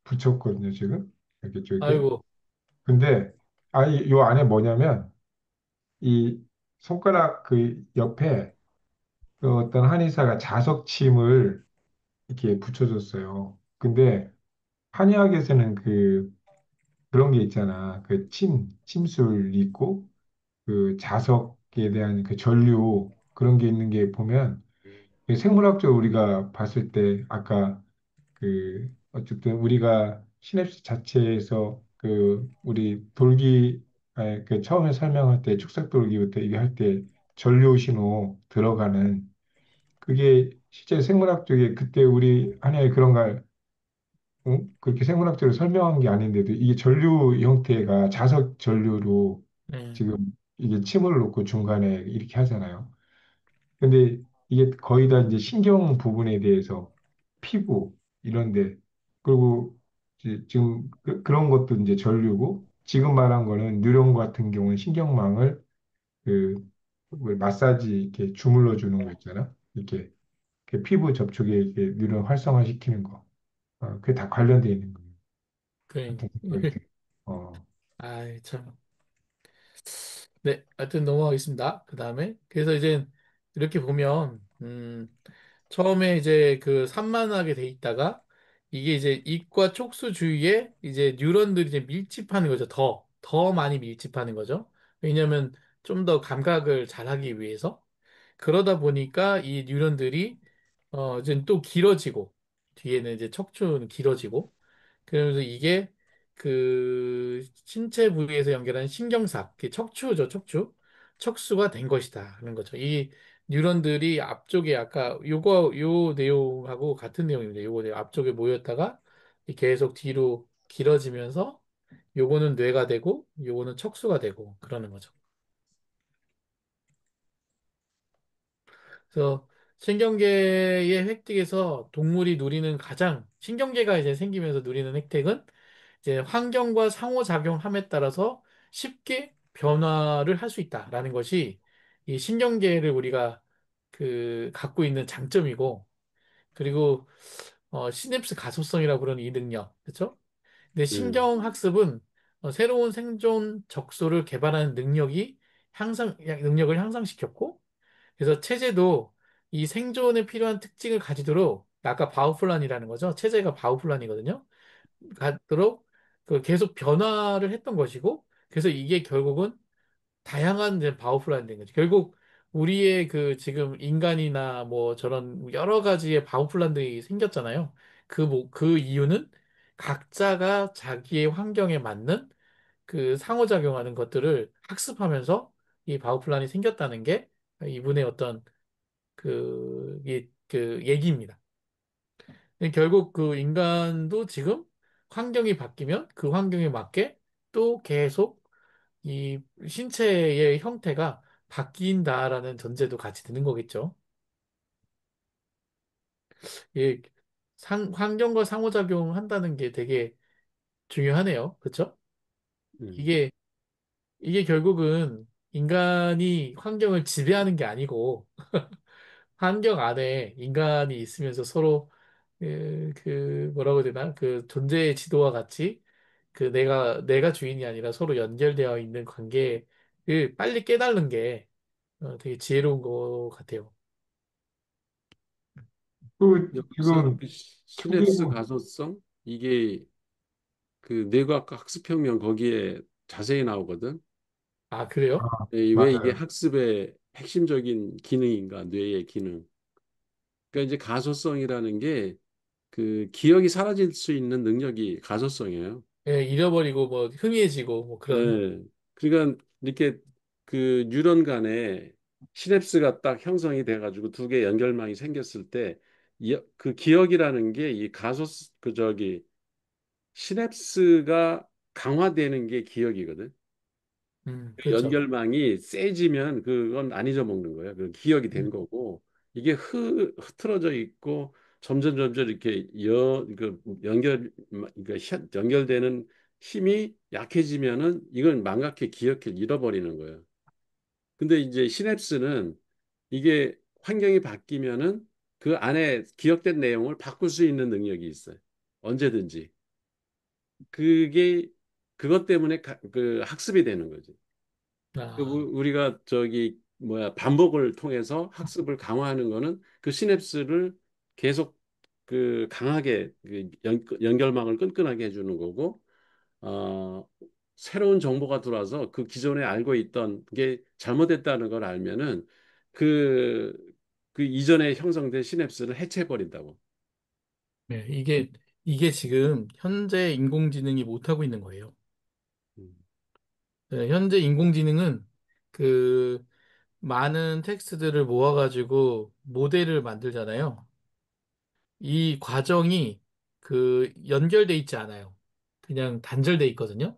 D: 붙였거든요, 지금. 이렇게.
A: 아이고,
D: 근데, 요 안에 뭐냐면, 이 손가락 옆에 어떤 한의사가 자석침을 이렇게 붙여줬어요. 근데 한의학에서는 그런 게 있잖아. 침술 있고, 자석에 대한 전류, 그런 게 있는 게 보면, 생물학적으로 우리가 봤을 때 아까 어쨌든 우리가 시냅스 자체에서 우리 처음에 설명할 때 축삭돌기부터 이게 할 때 전류 신호 들어가는 그게 실제 생물학적에 그때 우리 한의에 그런 걸 그렇게 생물학적으로 설명한 게 아닌데도 이게 전류 형태가 자석 전류로
A: 네,
D: 지금 이게 침을 놓고 중간에 이렇게 하잖아요. 근데 이게 거의 다 이제 신경 부분에 대해서 피부 이런데 그리고 지금 그런 것도 이제 전류고 지금 말한 거는 뉴런 같은 경우는 신경망을 왜 마사지 이렇게 주물러 주는 거 있잖아. 이렇게 피부 접촉에 이렇게 뉴런 활성화시키는 거. 그게 다 관련돼 있는 거예요.
A: 그래.
D: 같은 생각이 들어요. 어,
A: 아이, 참. 네, 하여튼 넘어가겠습니다. 그 다음에. 그래서 이제 이렇게 보면, 처음에 이제 그 산만하게 돼 있다가 이게 이제 입과 촉수 주위에 이제 뉴런들이 이제 밀집하는 거죠. 더 많이 밀집하는 거죠. 왜냐하면 좀 더 감각을 잘하기 위해서. 그러다 보니까 이 뉴런들이 이제 또 길어지고 뒤에는 이제 척추는 길어지고 그러면서 이게 그 신체 부위에서 연결하는 신경삭, 그 척추죠, 척추. 척수가 된 것이다 하는 거죠. 이 뉴런들이 앞쪽에 아까 요 내용하고 같은 내용입니다. 요거 내용 앞쪽에 모였다가 계속 뒤로 길어지면서 요거는 뇌가 되고 요거는 척수가 되고 그러는 거죠. 그래서 신경계의 획득에서 동물이 누리는 가장 신경계가 이제 생기면서 누리는 혜택은 이제 환경과 상호작용함에 따라서 쉽게 변화를 할 수 있다라는 것이 이 신경계를 우리가 갖고 있는 장점이고 그리고 시냅스 가소성이라고 부르는 이 능력 그렇죠? 근데
B: 음.
A: 신경학습은 새로운 생존 적소를 개발하는 능력을 향상시켰고 그래서 체제도 이 생존에 필요한 특징을 가지도록 아까 바우플란이라는 거죠. 체제가 바우플란이거든요. 갖도록 계속 변화를 했던 것이고 그래서 이게 결국은 다양한 이제 바우플란이 된 거죠. 결국 우리의 지금 인간이나 뭐 저런 여러 가지의 바우플란들이 생겼잖아요. 그 이유는 각자가 자기의 환경에 맞는 상호작용하는 것들을 학습하면서 이 바우플란이 생겼다는 게 이분의 어떤 얘기입니다. 결국 인간도 지금 환경이 바뀌면 그 환경에 맞게 또 계속 이 신체의 형태가 바뀐다라는 전제도 같이 드는 거겠죠. 이 환경과 상호작용한다는 게 되게 중요하네요. 그렇죠?
B: 음,
A: 이게 이게 결국은 인간이 환경을 지배하는 게 아니고 환경 안에 인간이 있으면서 서로 뭐라고 해야 되나? 그 존재의 지도와 같이 그 내가 주인이 아니라 서로 연결되어 있는 관계를 빨리 깨달는 게 되게 지혜로운 것 같아요.
B: 여기서
D: 지금
B: 그 시냅스
D: 초기에는
B: 가소성 이게 그 뇌과학 학습혁명 거기에 자세히 나오거든.
A: 아, 그래요?
B: 왜 이게
D: 맞아요.
B: 학습의 핵심적인 기능인가, 뇌의 기능. 그러니까 이제 가소성이라는 게 그 기억이 사라질 수 있는 능력이 가소성이에요.
A: 예, 잃어버리고 뭐 희미해지고 뭐 그런.
B: 예. 그러니까 이렇게 그 뉴런 간에 시냅스가 딱 형성이 돼가지고 두 개 연결망이 생겼을 때 그 기억이라는 게 이 그 저기 시냅스가 강화되는 게 기억이거든. 그
A: 그렇죠.
B: 연결망이 세지면 그건 안 잊어먹는 거예요. 그 기억이 된
A: 음,
B: 거고 이게 흐트러져 있고 점점 이렇게 그 그러니까 연결되는 힘이 약해지면은 이건 망각해 기억해 잃어버리는 거예요. 근데 이제 시냅스는 이게 환경이 바뀌면은 그 안에 기억된 내용을 바꿀 수 있는 능력이 있어요. 언제든지. 그게 그것 때문에 그 학습이 되는 거지.
A: 아,
B: 우리가 저기 뭐야 반복을 통해서 학습을 강화하는 거는 그 시냅스를 계속 그 강하게 그 연결망을 끈끈하게 해주는 거고 어 새로운 정보가 들어와서 그 기존에 알고 있던 게 잘못됐다는 걸 알면은 그 그 이전에 형성된 시냅스를 해체해 버린다고.
A: 네, 이게 지금 현재 인공지능이 못하고 있는 거예요.
B: 음,
A: 네, 현재 인공지능은 그 많은 텍스트들을 모아가지고 모델을 만들잖아요. 이 과정이 그 연결돼 있지 않아요. 그냥 단절돼 있거든요.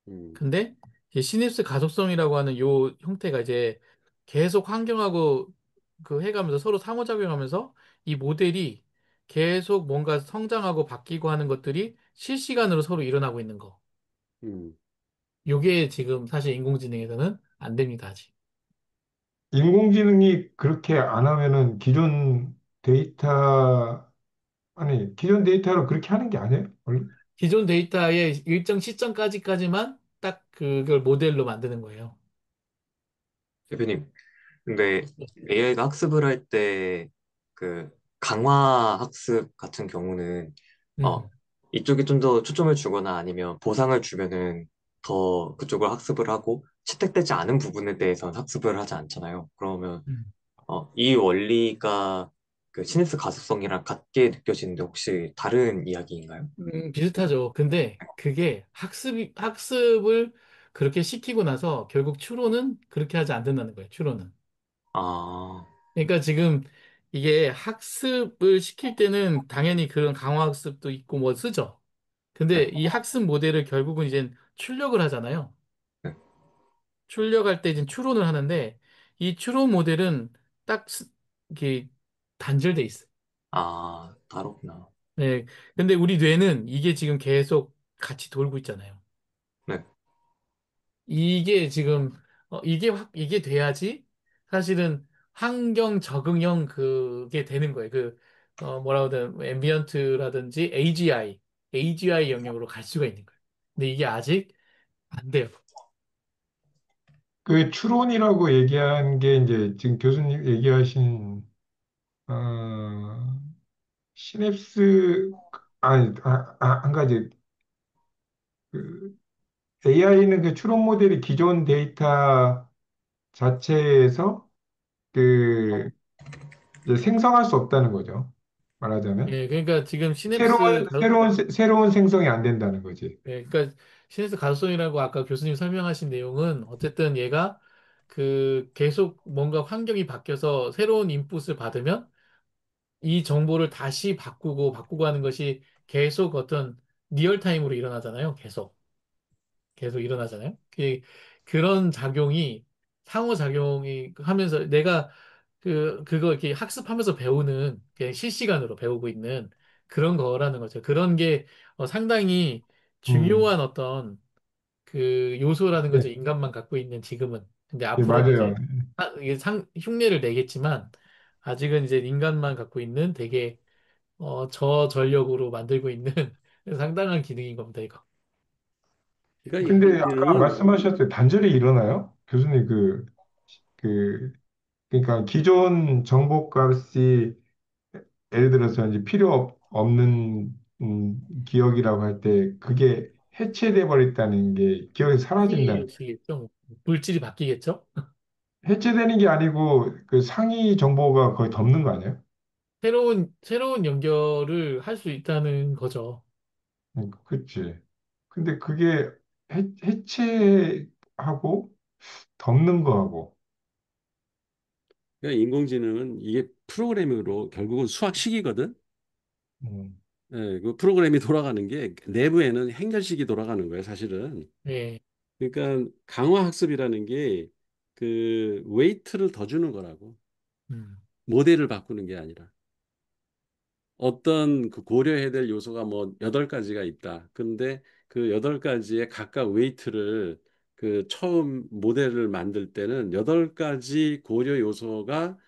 B: 음,
A: 근데 이 시냅스 가속성이라고 하는 요 형태가 이제 계속 환경하고 그 해가면서 서로 상호작용하면서 이 모델이 계속 뭔가 성장하고 바뀌고 하는 것들이 실시간으로 서로 일어나고 있는 거.
B: 음.
A: 요게 지금 사실 인공지능에서는 안 됩니다, 아직.
D: 인공지능이 그렇게 안 하면은 데이터, 기존 데이터로 그렇게 하는 게 아니에요? 원래?
A: 기존 데이터의 일정 시점까지만 딱 그걸 모델로 만드는 거예요.
C: 대표님, 근데 AI가 학습을 할 때 그 강화 학습 같은 경우는 어
A: 음.
C: 이쪽에 좀 더 초점을 주거나 아니면 보상을 주면은 더 그쪽을 학습을 하고 채택되지 않은 부분에 대해서는 학습을 하지 않잖아요. 그러면
A: 음.
C: 이 원리가 그 시냅스 가속성이랑 같게 느껴지는데 혹시 다른 이야기인가요?
A: 비슷하죠. 근데 그게 학습을 그렇게 시키고 나서 결국 추론은 그렇게 하지 않는다는 거예요. 추론은.
C: 아,
A: 그러니까 지금 이게 학습을 시킬 때는 당연히 그런 강화 학습도 있고 뭐 쓰죠. 근데
C: 네,
A: 이 학습 모델을 결국은 이제 출력을 하잖아요.
C: 네.
A: 출력할 때 이제 추론을 하는데 이 추론 모델은 딱 이게 단절돼 있어요.
C: 다르구나.
A: 네. 근데 우리 뇌는 이게 지금 계속 같이 돌고 있잖아요.
C: 네.
A: 이게 지금 이게 돼야지 사실은 환경 적응형 그게 되는 거예요. 뭐라고 하든 앰비언트라든지 AGI 영역으로 갈 수가 있는 거예요. 근데 이게 아직 안 돼요.
D: 그 추론이라고 얘기한 게 이제 지금 교수님 얘기하신 어, 시냅스 한 가지 그 AI는 그 추론 모델이 기존 데이터 자체에서 그 이제 생성할 수 없다는 거죠. 말하자면
A: 예, 그러니까 지금 시냅스
D: 새로운 생성이 안 된다는 거지.
A: 그러니까 시내스 가독성이라고 아까 교수님 설명하신 내용은 어쨌든 얘가 그 계속 뭔가 환경이 바뀌어서 새로운 인풋을 받으면 이 정보를 다시 바꾸고 하는 것이 계속 어떤 리얼타임으로 일어나잖아요. 계속 일어나잖아요. 그런 작용이 상호작용이 하면서 내가 그거 이렇게 학습하면서 배우는, 그냥 실시간으로 배우고 있는 그런 거라는 거죠. 그런 게 상당히
D: 음,
A: 중요한 어떤 그 요소라는
D: 네,
A: 거죠. 인간만 갖고 있는 지금은. 근데
D: 네,
A: 앞으로는
D: 맞아요.
A: 이제 이게 흉내를 내겠지만, 아직은 이제 인간만 갖고 있는 되게 저전력으로 만들고 있는 상당한 기능인 겁니다, 이거.
B: 그러니까
D: 근데 아까
B: 인공지능은
D: 말씀하셨을 때 단절이 일어나요? 교수님 그, 그러니까 기존 정보값이 예를 들어서 이제 없는 기억이라고 할 때 그게 해체돼 버렸다는 게 기억이 사라진다는 거예요.
A: 바뀌겠죠? 물질이 바뀌겠죠?
D: 해체되는 게 아니고 그 상위 정보가 거의 덮는 거 아니에요?
A: 새로운 연결을 할 수 있다는 거죠.
D: 그치. 근데 그게 해체하고 덮는 거하고
B: 그러니까 인공지능은 이게 프로그래밍으로 결국은 수학식이거든.
D: 음,
B: 예, 그 프로그램이 돌아가는 게 내부에는 행렬식이 돌아가는 거예요, 사실은.
A: 예.
B: 그러니까 강화 학습이라는 게 그 웨이트를 더 주는 거라고.
A: 음.
B: 모델을 바꾸는 게 아니라. 어떤 그 고려해야 될 요소가 뭐 여덟 가지가 있다. 근데 그 여덟 가지의 각각 웨이트를 그 처음 모델을 만들 때는 여덟 가지 고려 요소가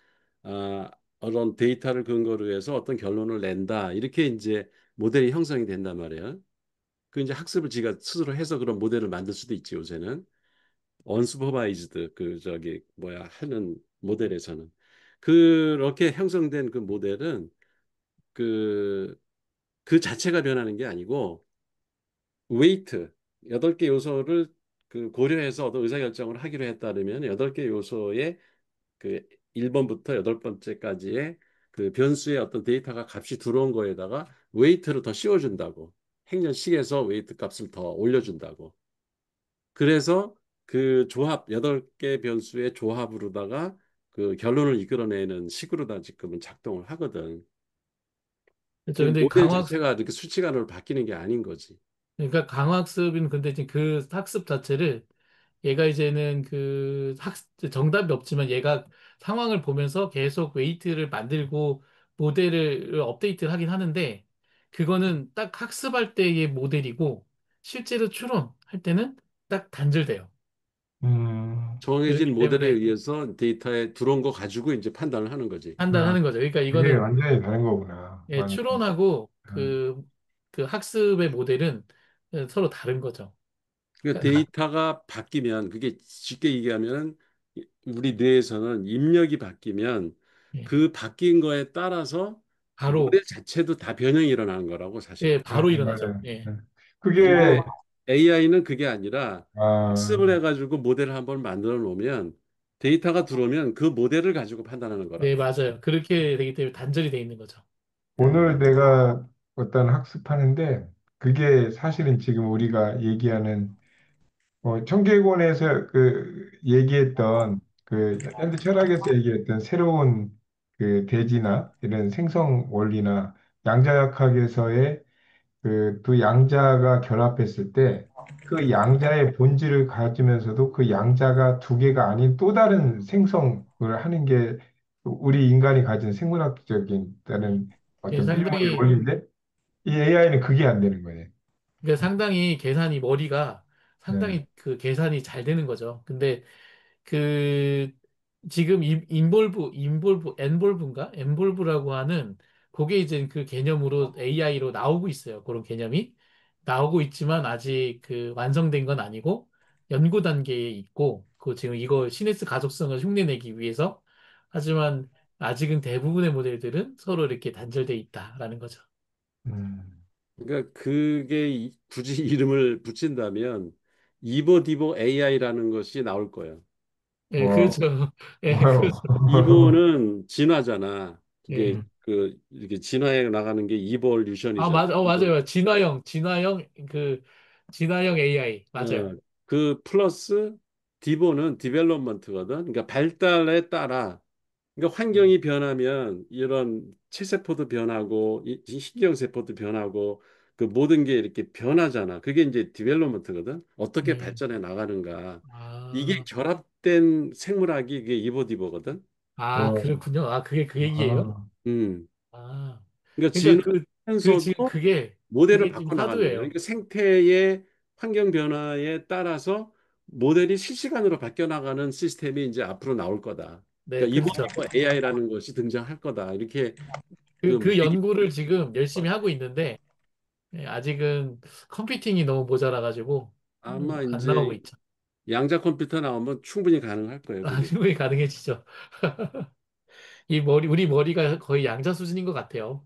B: 아, 어떤 데이터를 근거로 해서 어떤 결론을 낸다. 이렇게 이제 모델이 형성이 된단 말이에요. 그 이제 학습을 지가 스스로 해서 그런 모델을 만들 수도 있지, 요새는. 언수퍼바이즈드 그 저기 뭐야 하는 모델에서는 그렇게 형성된 그 모델은 그 그 자체가 변하는 게 아니고 웨이트 여덟 개 요소를 그 고려해서 어떤 의사결정을 하기로 했다면 여덟 개 요소의 그 1번부터 여덟 번째까지의 그 변수의 어떤 데이터가 값이 들어온 거에다가 웨이트를 더 씌워준다고 행렬식에서 웨이트 값을 더 올려준다고 그래서 그 조합 여덟 개 변수의 조합으로다가 그 결론을 이끌어내는 식으로 다 지금은 작동을 하거든.
A: 그렇죠.
B: 그
A: 근데
B: 모델 자체가 이렇게 수치관으로 바뀌는 게 아닌 거지.
A: 그러니까 강학습은 근데 이제 그 학습 자체를 얘가 이제는 그 정답이 없지만 얘가 상황을 보면서 계속 웨이트를 만들고 모델을 업데이트를 하긴 하는데 그거는 딱 학습할 때의 모델이고 실제로 추론할 때는 딱 단절돼요.
D: 음,
B: 정해진
A: 그렇기
B: 모델에
A: 때문에
B: 의해서 데이터에 들어온 거 가지고 이제 판단을 하는 거지.
D: 아,
A: 판단하는 거죠. 그러니까
D: 그게
A: 이거는
D: 완전히 다른 거구나.
A: 예, 추론하고 그 학습의 모델은 서로 다른 거죠.
B: 그러니까
A: 그러니까
B: 데이터가 바뀌면 그게 쉽게 얘기하면 우리 뇌에서는 입력이 바뀌면
A: 예,
B: 그 바뀐 거에 따라서
A: 바로
B: 모델 자체도 다 변형이 일어나는 거라고 사실은.
A: 예, 바로 일어나죠.
D: 맞아요.
A: 예.
B: 근데
D: 그게
B: AI는 그게 아니라
D: 아,
B: 학습을 해가지고 모델을 한번 만들어 놓으면 데이터가 들어오면 그 모델을 가지고 판단하는
A: 네,
B: 거라고.
A: 맞아요. 그렇게 되기 때문에 단절이 돼 있는 거죠.
D: 오늘 내가 어떤 학습하는데 그게 사실은 지금 우리가 얘기하는 청계권에서 그 얘기했던 그 현대 철학에서 얘기했던 새로운 그 대지나 이런 생성 원리나 양자역학에서의 그 두 양자가 결합했을 때 그 양자의 본질을 가지면서도 그 양자가 두 개가 아닌 또 다른 생성을 하는 게 우리 인간이 가진 생물학적인
A: 예.
D: 다른
A: 예,
D: 어떤 일본의
A: 상당히
D: 원리인데 이 AI는 그게 안 되는 거예요.
A: 그러니까 상당히 계산이 머리가
D: 네.
A: 상당히 그 계산이 잘 되는 거죠. 근데 그 지금 엔볼브인가? 엔볼브라고 하는 그게 이제 그 개념으로 AI로 나오고 있어요. 그런 개념이 나오고 있지만 아직 그 완성된 건 아니고 연구 단계에 있고 그 지금 이거 시네스 가속성을 흉내내기 위해서 하지만 아직은 대부분의 모델들은 서로 이렇게 단절돼 있다라는 거죠.
D: 음.
B: 그러니까 그게 굳이 이름을 붙인다면 이보 디보 AI라는 것이 나올 거예요.
A: 예,
D: 와,
A: 그렇죠. 예, 그렇죠.
D: 와우.
B: 이보는 진화잖아. 이게
A: 예.
B: 그 이렇게 진화해 나가는 게
A: 아,
B: 이볼루션이잖아. 이볼.
A: 맞아요. 진화형 AI. 맞아요.
B: 그 플러스 디보는 디벨롭먼트거든. 그러니까 발달에 따라 그러니까 환경이 변하면 이런 체세포도 변하고 이 신경세포도 변하고 그 모든 게 이렇게 변하잖아. 그게 이제 디벨롭먼트거든. 어떻게
A: 예.
B: 발전해 나가는가. 이게
A: 아,
B: 결합된 생물학이 이게 이보디보거든.
A: 아,
D: 어,
A: 그렇군요. 아, 그게 그 얘기예요?
D: 아,
B: 음.
A: 아,
B: 그러니까
A: 그러니까 지금
B: 진화하면서도 모델을
A: 그게 지금
B: 바꿔 나가는 거예요.
A: 화두예요.
B: 그러니까 생태의 환경 변화에 따라서 모델이 실시간으로 바뀌어 나가는 시스템이 이제 앞으로 나올 거다.
A: 네,
B: 그러니까
A: 그렇죠.
B: 이번에 AI라는 것이 등장할 거다. 이렇게 그
A: 그
B: 얘기.
A: 연구를 지금 열심히 하고 있는데, 아직은 컴퓨팅이 너무 모자라가지고,
B: 아마
A: 안 나오고
B: 이제
A: 있죠.
B: 양자 컴퓨터 나오면 충분히 가능할 거예요,
A: 아,
B: 그게.
A: 충분히 가능해지죠. 우리 머리가 거의 양자 수준인 것 같아요.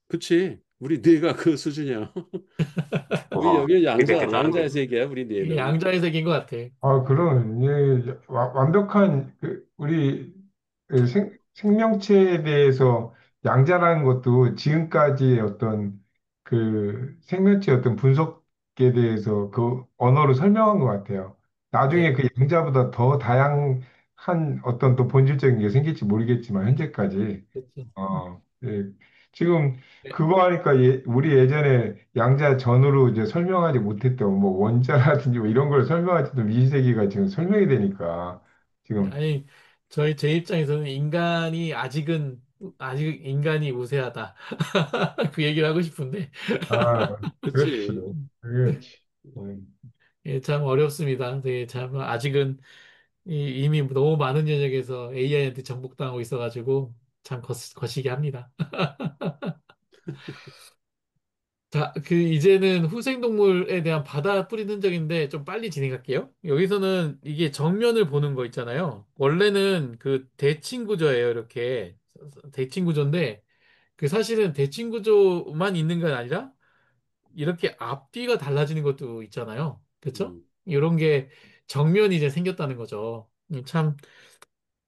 B: 그치. 우리 뇌가 그 수준이야. 우리
C: 와,
B: 여기
C: 굉장히
B: 양자의
C: 대단합니다.
B: 세계야, 우리
A: 이게
B: 뇌는.
A: 양자의 세계인 것 같아.
D: 그럼, 예, 완벽한, 우리 생명체에 대해서 양자라는 것도 지금까지의 어떤 생명체의 어떤 분석에 대해서 그 언어로 설명한 것 같아요. 나중에
A: 네.
D: 그 양자보다 더 다양한 어떤 또 본질적인 게 생길지 모르겠지만, 현재까지.
A: 그렇죠.
D: 예. 지금
A: 네.
D: 그거 하니까 우리 예전에 양자 전후로 이제 설명하지 못했던 뭐 원자라든지 뭐 이런 걸 설명하지도 미시세계가 지금 설명이 되니까 지금
A: 아니, 제 입장에서는 아직 인간이 우세하다. 그 얘기를 하고 싶은데,
D: 아 그렇지
B: 그치.
D: 그렇지
A: 예, 참 어렵습니다. 네, 참 아직은 이미 너무 많은 영역에서 AI한테 정복당하고 있어가지고 참 거시기 합니다. 자, 이제는 후생동물에 대한 바다 뿌린 흔적인데 좀 빨리 진행할게요. 여기서는 이게 정면을 보는 거 있잖아요. 원래는 그 대칭 구조예요, 이렇게. 대칭 구조인데 사실은 대칭 구조만 있는 건 아니라 이렇게 앞뒤가 달라지는 것도 있잖아요. 그렇죠?
B: 음,
A: 이런 게 정면이 이제 생겼다는 거죠. 참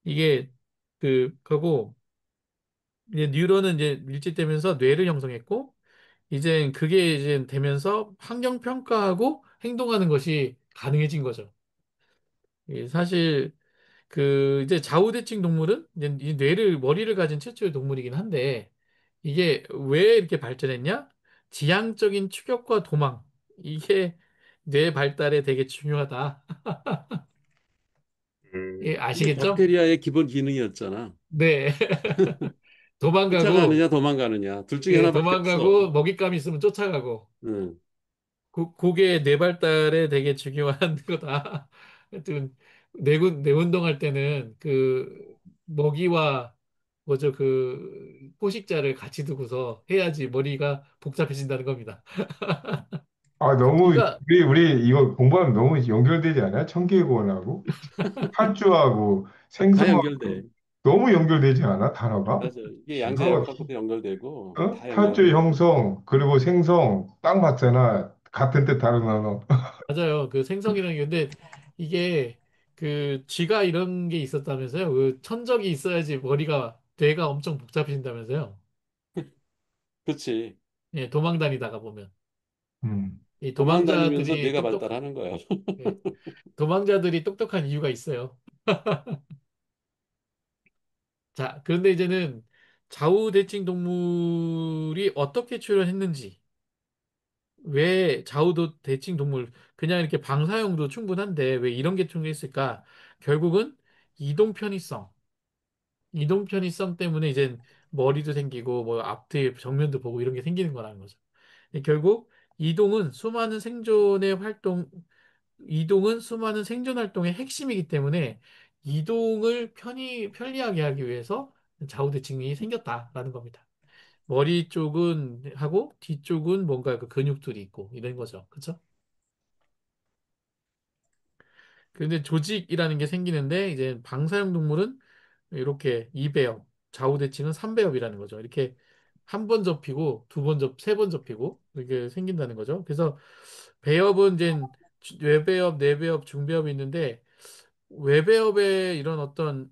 A: 이게 그거고 이제 뉴런은 이제 밀집되면서 뇌를 형성했고 이제 그게 이제 되면서 환경 평가하고 행동하는 것이 가능해진 거죠. 사실 이제 좌우대칭 동물은 이제 이 머리를 가진 최초의 동물이긴 한데 이게 왜 이렇게 발전했냐? 지향적인 추격과 도망. 이게 뇌 발달에 되게 중요하다. 예,
B: 이게
A: 아시겠죠?
B: 박테리아의 기본 기능이었잖아.
A: 네. 도망가고,
B: 쫓아가느냐, 도망가느냐. 둘 중에
A: 예,
B: 하나밖에 없어.
A: 도망가고, 먹잇감 있으면 쫓아가고,
B: 응.
A: 그게 뇌 발달에 되게 중요한 거다. 하여튼, 뇌 운동할 때는 먹이와, 뭐죠, 포식자를 같이 두고서 해야지 머리가 복잡해진다는 겁니다.
D: 너무
A: 그러니까,
D: 우리 이거 공부하면 너무 연결되지 않아요? 청개구원하고 활주하고
B: 다
D: 생선하고
B: 연결돼.
D: 너무 연결되지 않아 단어가?
B: 맞아. 이게
D: 기가
B: 양자역학부터 연결되고 다
D: 탈주
B: 연결돼.
D: 형성 그리고 생성 딱 맞잖아. 같은 뜻 다른 단어.
A: 맞아요. 생성이라는 게, 근데 이게 쥐가 이런 게 있었다면서요? 천적이 있어야지 뇌가 엄청 복잡해진다면서요?
B: 그렇지.
A: 예, 도망 다니다가 보면.
D: 음.
A: 이
B: 도망 다니면서
A: 도망자들이
B: 뇌가 발달하는 거야.
A: 예, 도망자들이 똑똑한 이유가 있어요. 자, 그런데 이제는 좌우대칭 동물이 어떻게 출현했는지, 왜 좌우도 대칭 동물, 그냥 이렇게 방사형도 충분한데 왜 이런 게 출현했을까? 결국은 이동 편의성. 이동 편의성 때문에 이제 머리도 생기고 뭐 앞뒤 정면도 보고 이런 게 생기는 거라는 거죠. 결국 이동은 수많은 생존의 활동, 이동은 수많은 생존 활동의 핵심이기 때문에 이동을 편리하게 하기 위해서 좌우대칭이 생겼다라는 겁니다. 머리 쪽은 하고 뒤쪽은 뭔가 근육들이 있고 이런 거죠. 그렇죠? 근데 조직이라는 게 생기는데 이제 방사형 동물은 이렇게 2배업, 좌우대칭은 3배업이라는 거죠. 이렇게 한 번 접히고 두 번 세 번 접히고 이렇게 생긴다는 거죠. 그래서 배업은 이제 외배업, 내배업, 중배업이 있는데 외배업에 이런 어떤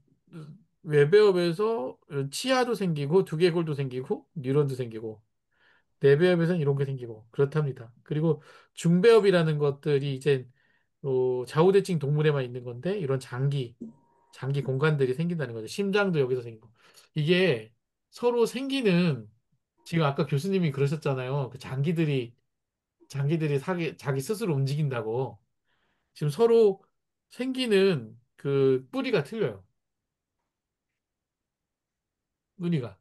A: 외배업에서 치아도 생기고 두개골도 생기고 뉴런도 생기고 내배업에서는 이런 게 생기고 그렇답니다. 그리고 중배업이라는 것들이 이제 좌우대칭 동물에만 있는 건데 이런 장기 공간들이 생긴다는 거죠. 심장도 여기서 생기고. 이게 서로 생기는 지금 아까 교수님이 그러셨잖아요. 장기들이 자기 스스로 움직인다고. 지금 서로 생기는 뿌리가 틀려요. 눈이 가.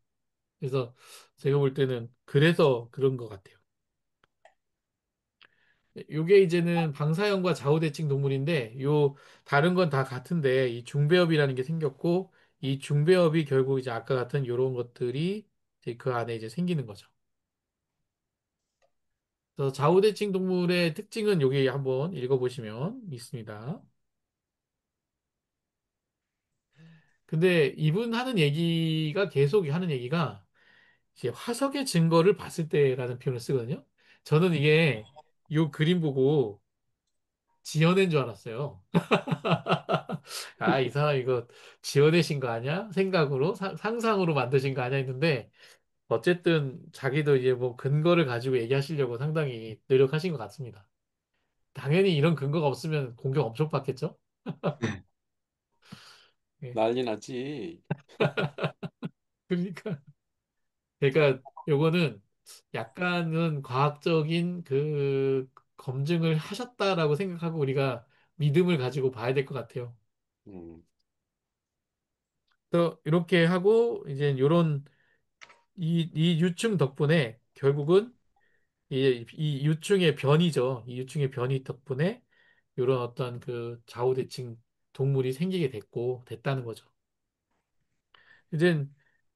A: 그래서 제가 볼 때는 그래서 그런 것 같아요. 요게 이제는 방사형과 좌우대칭 동물인데 요 다른 건 다 같은데 이 중배업이라는 게 생겼고 이 중배업이 결국 이제 아까 같은 요런 것들이 이제 그 안에 이제 생기는 거죠. 그래서 좌우대칭 동물의 특징은 여기 한번 읽어보시면 있습니다. 근데 이분 하는 얘기가 계속 하는 얘기가 이제 화석의 증거를 봤을 때라는 표현을 쓰거든요. 저는 이게 요 그림 보고 지어낸 줄 알았어요. 아, 이 사람 이거 지어내신 거 아니야? 생각으로, 상상으로 만드신 거 아니야? 했는데, 어쨌든 자기도 이제 뭐 근거를 가지고 얘기하시려고 상당히 노력하신 것 같습니다. 당연히 이런 근거가 없으면 공격 엄청 받겠죠? 예.
B: 난리 났지.
A: 그러니까, 그러니까 요거는 약간은 과학적인 그 검증을 하셨다라고 생각하고 우리가 믿음을 가지고 봐야 될 것 같아요.
B: 음.
A: 또 이렇게 하고 이제 요런 이 유충 덕분에 결국은 이 유충의 변이죠. 이 유충의 변이 덕분에 이런 어떤 그 좌우대칭 동물이 생기게 됐다는 거죠. 이제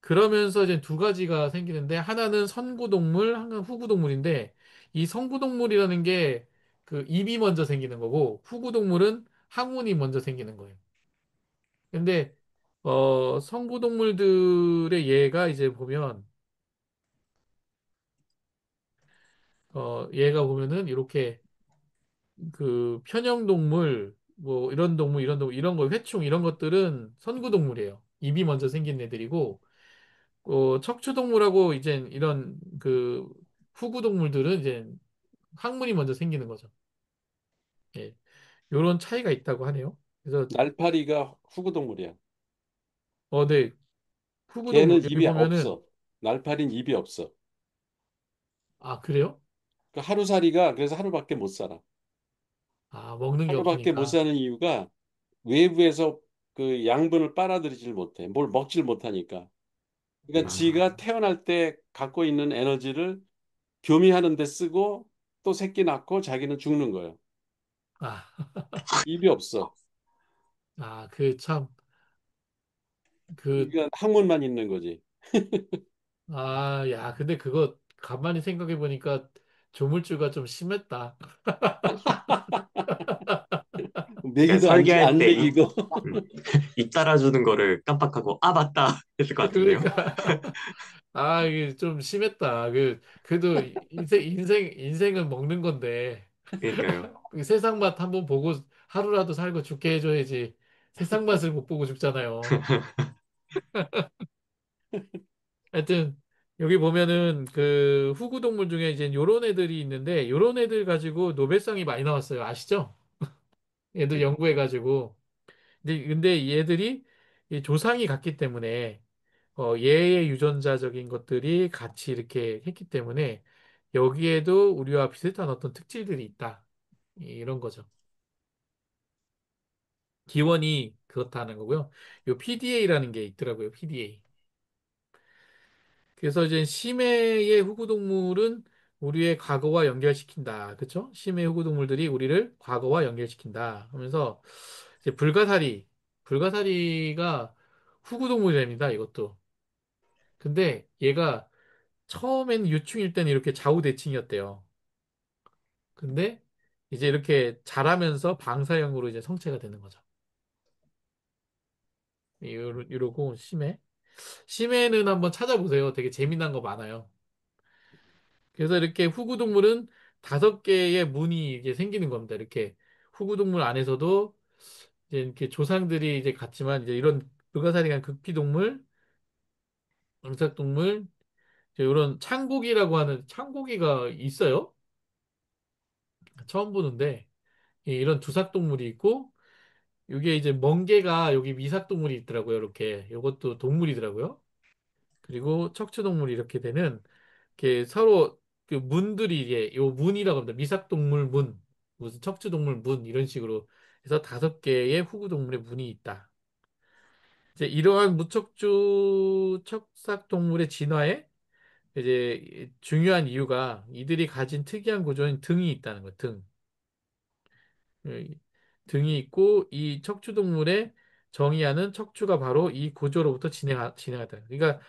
A: 그러면서 이제 두 가지가 생기는데 하나는 선구동물, 하나는 후구동물인데 이 선구동물이라는 게 그 입이 먼저 생기는 거고 후구동물은 항문이 먼저 생기는 거예요. 근데 선구동물들의 예가 이제 보면 얘가 보면은 이렇게 그 편형동물 뭐 이런 동물 이런 거 회충 이런 것들은 선구동물이에요. 입이 먼저 생긴 애들이고 척추동물하고 이제 이런 그 후구동물들은 이제 항문이 먼저 생기는 거죠. 예. 요런 차이가 있다고 하네요. 그래서
B: 날파리가 후구동물이야.
A: 네. 후구동물
B: 걔는
A: 여기
B: 입이
A: 보면은
B: 없어. 날파리는 입이 없어.
A: 아, 그래요?
B: 그 하루살이가 그래서 하루밖에 못 살아.
A: 아, 먹는 게
B: 하루밖에 못
A: 없으니까.
B: 사는 이유가 외부에서 그 양분을 빨아들이질 못해. 뭘 먹질 못하니까. 그러니까
C: 음,
B: 지가 태어날 때 갖고 있는 에너지를 교미하는 데 쓰고 또 새끼 낳고 자기는 죽는 거예요.
A: 아,
B: 입이 없어.
A: 그 참, 그
B: 그러니까 항문만 있는 거지.
A: 야, 근데 그거 가만히 생각해 보니까 조물주가 좀 심했다.
C: 그러니까
B: 먹이도
C: 설계할
B: 안
C: 때
B: 먹이고.
C: 음, 입 따라주는 거를 깜빡하고 아 맞다 했을 것 같은데요.
A: 그러니까 이게 좀 심했다. 그래도 인생은 먹는 건데
C: 그러니까요.
A: 그 세상 맛 한번 보고 하루라도 살고 죽게 해줘야지. 세상 맛을 못 보고 죽잖아요. 하여튼 여기 보면은 그 후구 동물 중에 이제 요런 애들이 있는데 요런 애들 가지고 노벨상이 많이 나왔어요. 아시죠? 애들 연구해가지고. 근데 얘들이 이 조상이 같기 때문에 얘의 유전자적인 것들이 같이 이렇게 했기 때문에 여기에도 우리와 비슷한 어떤 특질들이 있다. 이런 거죠. 기원이 그렇다는 거고요. 요 PDA라는 게 있더라고요. PDA. 그래서 이제 심해의 후구동물은 우리의 과거와 연결시킨다. 그렇죠? 심해의 후구동물들이 우리를 과거와 연결시킨다. 하면서 이제 불가사리가 후구동물입니다. 이것도. 근데 얘가 처음엔 유충일 때는 이렇게 좌우대칭이었대요. 근데 이제 이렇게 자라면서 방사형으로 이제 성체가 되는 거죠. 이러고 심해는 한번 찾아보세요. 되게 재미난 거 많아요. 그래서 이렇게 후구동물은 5개의 문이 이게 생기는 겁니다. 이렇게 후구동물 안에서도 이제 이렇게 조상들이 이제 같지만 이제 이런 불가사리간 극피동물, 방사동물, 이런 창고기라고 하는 창고기가 있어요. 처음 보는데 이런 두삭동물이 있고 이게 이제 멍게가 여기 미삭동물이 있더라고요. 이렇게 이것도 동물이더라고요. 그리고 척추동물이 이렇게 되는 이렇게 서로 그 문들이 이게 요 문이라고 합니다. 미삭동물 문, 무슨 척추동물 문 이런 식으로 해서 5개의 후구동물의 문이 있다. 이제 이러한 무척주 척삭 동물의 진화에 이제 중요한 이유가 이들이 가진 특이한 구조인 등이 있다는 거예요. 등. 예, 등이 있고 이 척추 동물의 정의하는 척추가 바로 이 구조로부터 진행하다. 그러니까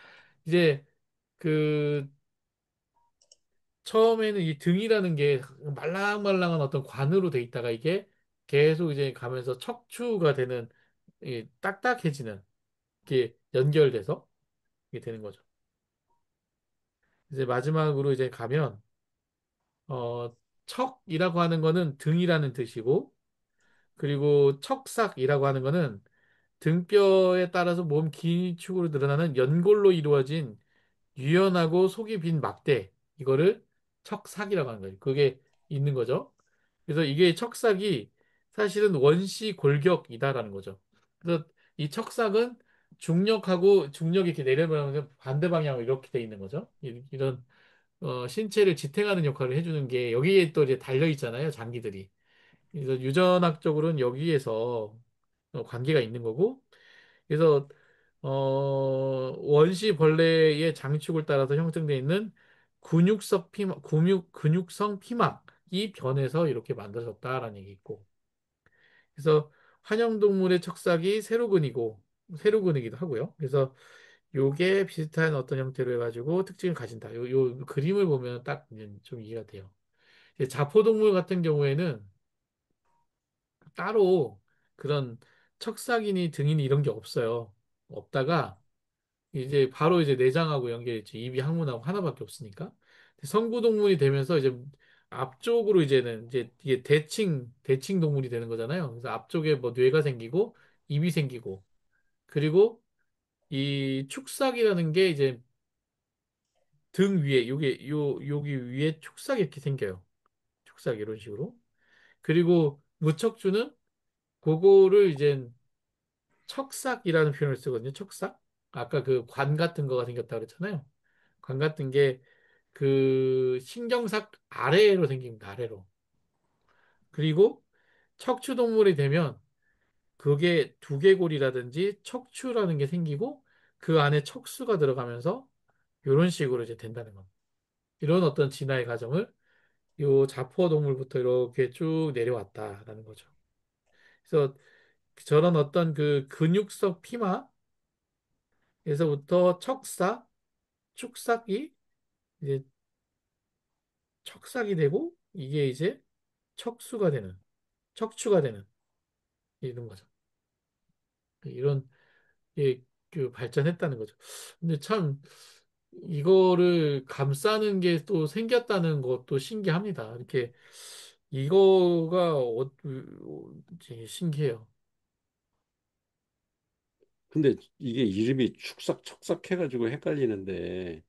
A: 이제 그 처음에는 이 등이라는 게 말랑말랑한 어떤 관으로 돼 있다가 이게 계속 이제 가면서 척추가 되는 딱딱해지는 게 연결돼서 이게 되는 거죠. 이제 마지막으로 이제 가면 어 척이라고 하는 거는 등이라는 뜻이고 그리고 척삭이라고 하는 거는 등뼈에 따라서 몸 기축으로 늘어나는 연골로 이루어진 유연하고 속이 빈 막대 이거를 척삭이라고 하는 거예요. 그게 있는 거죠. 그래서 이게 척삭이 사실은 원시 골격이다라는 거죠. 그래서 이 척삭은 중력하고 중력이 이렇게 내려가면서 반대 방향으로 이렇게 돼 있는 거죠. 이런 신체를 지탱하는 역할을 해주는 게 여기에 또 이제 달려 있잖아요. 장기들이. 그래서 유전학적으로는 여기에서 관계가 있는 거고 그래서 원시 벌레의 장축을 따라서 형성되어 있는 근육성 피막이 변해서 이렇게 만들어졌다라는 얘기 있고. 그래서 환영동물의 척삭이 세로근이기도 하고요. 그래서 요게 비슷한 어떤 형태로 해가지고 특징을 가진다. 요 그림을 보면 딱 이제 좀 이해가 돼요. 이제 자포동물 같은 경우에는 따로 그런 척삭이니 등이니 이런 게 없어요. 없다가 이제 바로 이제 내장하고 연결했지. 입이 항문하고 하나밖에 없으니까. 성구동물이 되면서 이제 앞쪽으로 이제는 이제 이게 대칭 동물이 되는 거잖아요. 그래서 앞쪽에 뭐 뇌가 생기고 입이 생기고 그리고 이 축삭이라는 게 이제 등 위에 여기 위에 축삭이 이렇게 생겨요. 축삭 이런 식으로. 그리고 무척추는 그거를 이제 척삭이라는 표현을 쓰거든요. 척삭. 아까 그 관 같은 거가 생겼다 그랬잖아요. 관 같은 게 그 신경삭 아래로 생깁니다. 아래로. 그리고 척추 동물이 되면 그게 두개골이라든지 척추라는 게 생기고 그 안에 척수가 들어가면서 이런 식으로 이제 된다는 겁니다. 이런 어떤 진화의 과정을 요 자포 동물부터 이렇게 쭉 내려왔다라는 거죠. 그래서 저런 어떤 그 근육성 피막에서부터 축삭이 이제 척삭이 되고 이게 이제 척수가 되는 척추가 되는 이런 거죠. 이런 그 발전했다는 거죠. 근데 참 이거를 감싸는 게 또 생겼다는 것도 신기합니다. 이렇게 이거가 신기해요.
B: 근데 이게 이름이 축삭 척삭 해가지고 헷갈리는데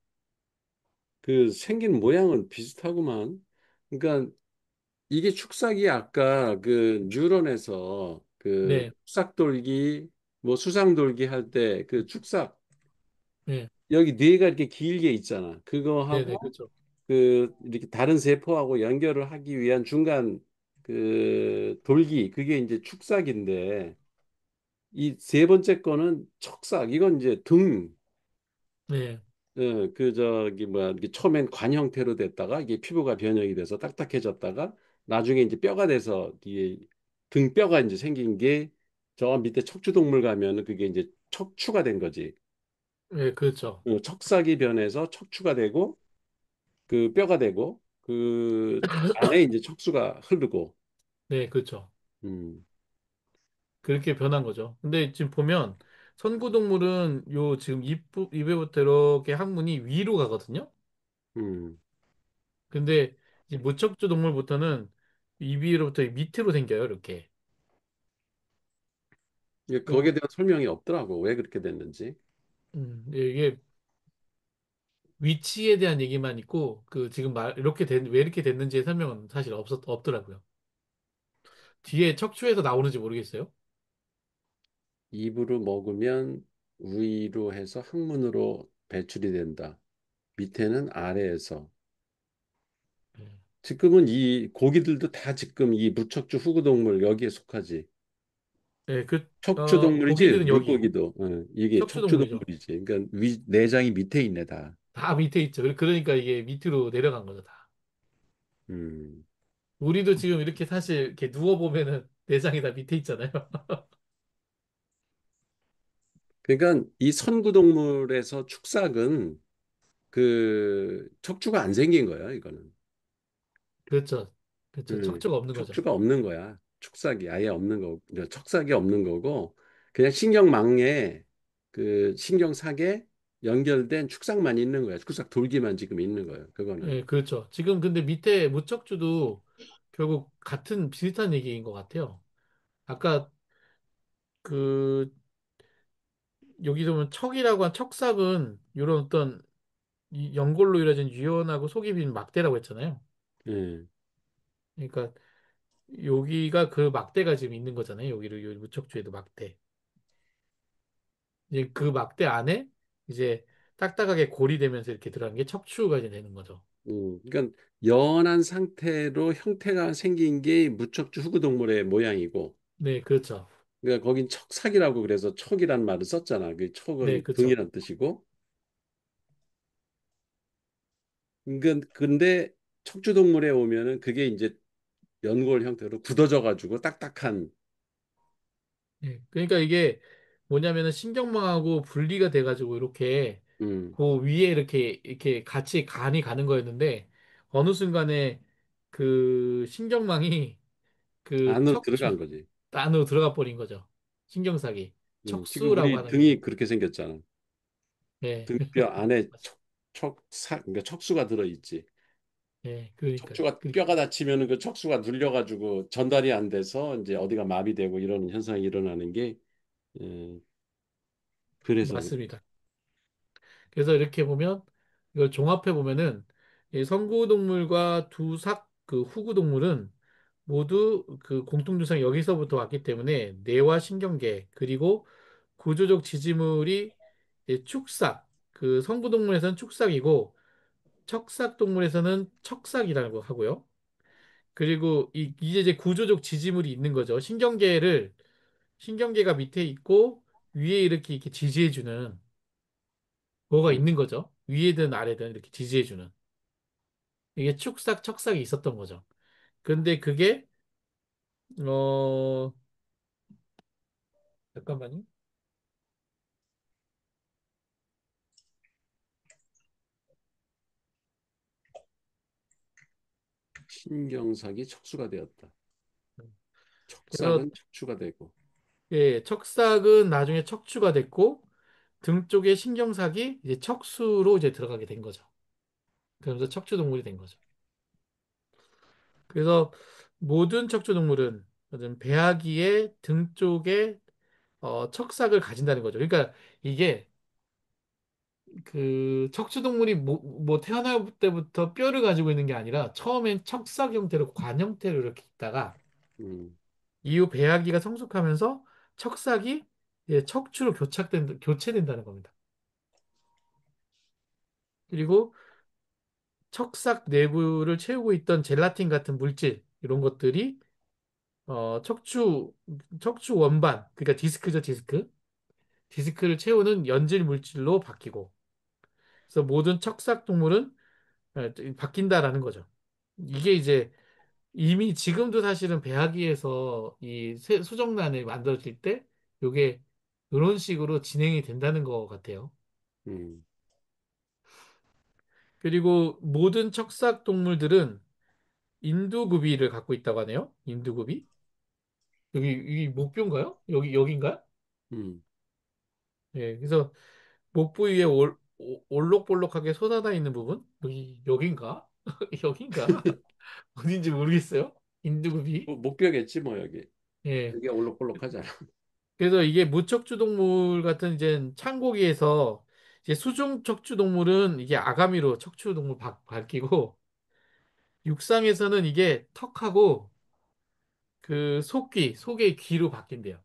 B: 그 생긴 모양은 비슷하구만. 그러니까 이게 축삭이 아까 그 뉴런에서 그
A: 네,
B: 축삭돌기 뭐 수상돌기 할 때 그 축삭
A: 네,
B: 여기 뇌가 이렇게 길게 있잖아.
A: 네, 네,
B: 그거하고
A: 그렇죠.
B: 그 이렇게 다른 세포하고 연결을 하기 위한 중간 그 돌기 그게 이제 축삭인데 이 세 번째 거는 척삭 이건 이제 등
A: 네,
B: 그 저기 뭐야 이게 처음엔 관 형태로 됐다가 이게 피부가 변형이 돼서 딱딱해졌다가 나중에 이제 뼈가 돼서 이게 등뼈가 이제 생긴 게 저 밑에 척추동물 가면은 그게 이제 척추가 된 거지.
A: 네, 그렇죠.
B: 척삭이 변해서 척추가 되고 그 뼈가 되고 그 안에 이제 척수가 흐르고
A: 네, 그렇죠.
B: 음,
A: 그렇게 변한 거죠. 근데 지금 보면 선구동물은 요 지금 입에부터 이렇게 항문이 위로 가거든요.
B: 음.
A: 근데 이 무척주 동물부터는 입 위로부터 밑으로 생겨요, 이렇게.
B: 이게 거기에
A: 그리고
B: 대한 설명이 없더라고 왜 그렇게 됐는지.
A: 이게 위치에 대한 얘기만 있고 그 지금 왜 이렇게 됐는지의 설명은 사실 없더라고요. 뒤에 척추에서 나오는지 모르겠어요.
B: 입으로 먹으면 위로 해서 항문으로 배출이 된다. 밑에는 아래에서.
A: 네.
B: 지금은 이 고기들도 다 지금 이 무척주 후구동물 여기에 속하지.
A: 예,
B: 척추동물이지
A: 고기들은 여기
B: 물고기도 이게
A: 척추동물이죠.
B: 척추동물이지. 그러니까 내장이 밑에 있네 다.
A: 다 밑에 있죠. 그러니까 이게 밑으로 내려간 거죠, 다.
B: 음.
A: 우리도 지금 이렇게 사실 이렇게 누워 보면은 내장이 다 밑에 있잖아요.
B: 그러니까 이 선구동물에서 축삭은 그 척추가 안 생긴 거야, 이거는.
A: 그렇죠. 그렇죠. 척추가 없는 거죠.
B: 척추가 없는 거야. 축삭이 아예 없는 거고, 척삭이 없는 거고, 그냥 신경망에 그 신경삭에 연결된 축삭만 있는 거야. 축삭 돌기만 지금 있는 거예요. 그거는.
A: 예, 그렇죠. 지금 근데 밑에 무척추도 결국 같은 비슷한 얘기인 것 같아요. 아까 그 여기서 보면 척이라고 한 척삭은 이런 어떤 연골로 이루어진 유연하고 속이 빈 막대라고 했잖아요.
B: 예.
A: 그러니까 여기가 그 막대가 지금 있는 거잖아요. 여기를 요 무척추에도 막대. 이제 그 막대 안에 이제 딱딱하게 고리되면서 이렇게 들어간 게 척추가 이제 되는 거죠.
B: 그러니까 연한 상태로 형태가 생긴 게 무척추 후구동물의 모양이고,
A: 네, 그렇죠.
B: 그러니까 거긴 척삭이라고 그래서 척이란 말을 썼잖아. 그
A: 네,
B: 척은
A: 그렇죠.
B: 등이란 뜻이고. 그러니까 근데 척추동물에 오면은 그게 이제 연골 형태로 굳어져 가지고 딱딱한
A: 네, 그러니까 이게 뭐냐면은 신경망하고 분리가 돼가지고 이렇게
B: 음,
A: 그 위에 이렇게 같이 간이 가는 거였는데 어느 순간에 그 신경망이 그
B: 안으로
A: 척추
B: 들어간 거지.
A: 안으로 들어가 버린 거죠. 신경삭이
B: 지금
A: 척수라고
B: 우리
A: 하는 게.
B: 등이 그렇게 생겼잖아.
A: 네,
B: 등뼈 안에 그러니까 척수가 들어 있지.
A: 네, 그러니까요.
B: 척추가 뼈가 다치면은 그 척수가 눌려 가지고 전달이 안 돼서 이제 어디가 마비되고 이런 현상이 일어나는 게 예, 그래서 그래.
A: 맞습니다. 그래서 이렇게 보면 이걸 종합해 보면은 이 선구동물과 두삭 그 후구동물은 모두 그 공통조상이 여기서부터 왔기 때문에 뇌와 신경계 그리고 구조적 지지물이 이제 축삭 그 선구동물에서는 축삭이고 척삭동물에서는 척삭이라고 하고요. 그리고 이제 구조적 지지물이 있는 거죠. 신경계가 밑에 있고 위에 이렇게 지지해주는 뭐가
B: 음,
A: 있는 거죠. 위에든 아래든 이렇게 지지해주는. 이게 축삭, 척삭이 있었던 거죠. 근데 그게, 어, 잠깐만요.
B: 신경삭이 척수가 되었다.
A: 그래서,
B: 척삭은 척추가 되고.
A: 예, 척삭은 나중에 척추가 됐고, 등 쪽에 신경삭이 이제 척수로 이제 들어가게 된 거죠. 그러면서 척추동물이 된 거죠. 그래서 모든 척추동물은 어떤 배아기의 등 쪽에 척삭을 가진다는 거죠. 그러니까 이게 그 척추동물이 뭐 태어날 때부터 뼈를 가지고 있는 게 아니라 처음엔 척삭 형태로 관 형태로 이렇게 있다가
B: 음,
A: 이후 배아기가 성숙하면서 척삭이 이제 척추로 교체된다는 겁니다. 그리고 척삭 내부를 채우고 있던 젤라틴 같은 물질 이런 것들이 척추 원반 그러니까 디스크죠, 디스크를 채우는 연질 물질로 바뀌고 그래서 모든 척삭 동물은 바뀐다라는 거죠. 이게 이제 이미 지금도 사실은 배아기에서 이 수정란을 만들어질 때 요게 이런 식으로 진행이 된다는 것 같아요.
B: 음,
A: 그리고 모든 척삭 동물들은 인두구비를 갖고 있다고 하네요. 인두구비. 여기 목뼈인가요? 여긴가요?
B: 음.
A: 예. 그래서 목 부위에 올록볼록하게 솟아나 있는 부분? 여긴가? 여긴가? 어딘지 모르겠어요. 인두구비.
B: 목뼈겠지 뭐 여기.
A: 예.
B: 여기 올록볼록하잖아.
A: 그래서 이게 무척추동물 같은 이제 창고기에서 이제 수중 척추동물은 이게 아가미로 척추동물 밝히고 육상에서는 이게 턱하고 그 속의 귀로 바뀐대요.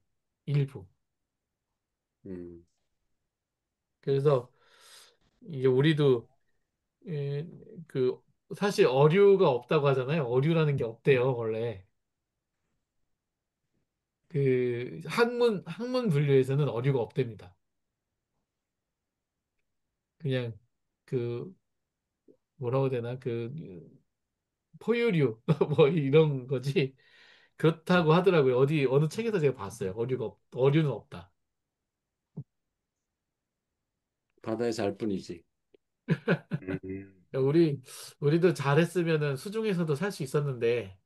A: 일부.
B: 음,
A: 그래서 이게 우리도 예, 그 사실 어류가 없다고 하잖아요. 어류라는 게 없대요, 원래. 그 학문 분류에서는 어류가 없답니다. 그냥 그 뭐라고 해야 되나 그 포유류 뭐 이런 거지. 그렇다고 하더라고요. 어디 어느 책에서 제가 봤어요. 어류는 없다.
B: 바다에 살 뿐이지.
C: 음.
A: 우리도 잘했으면은 수중에서도 살 수 있었는데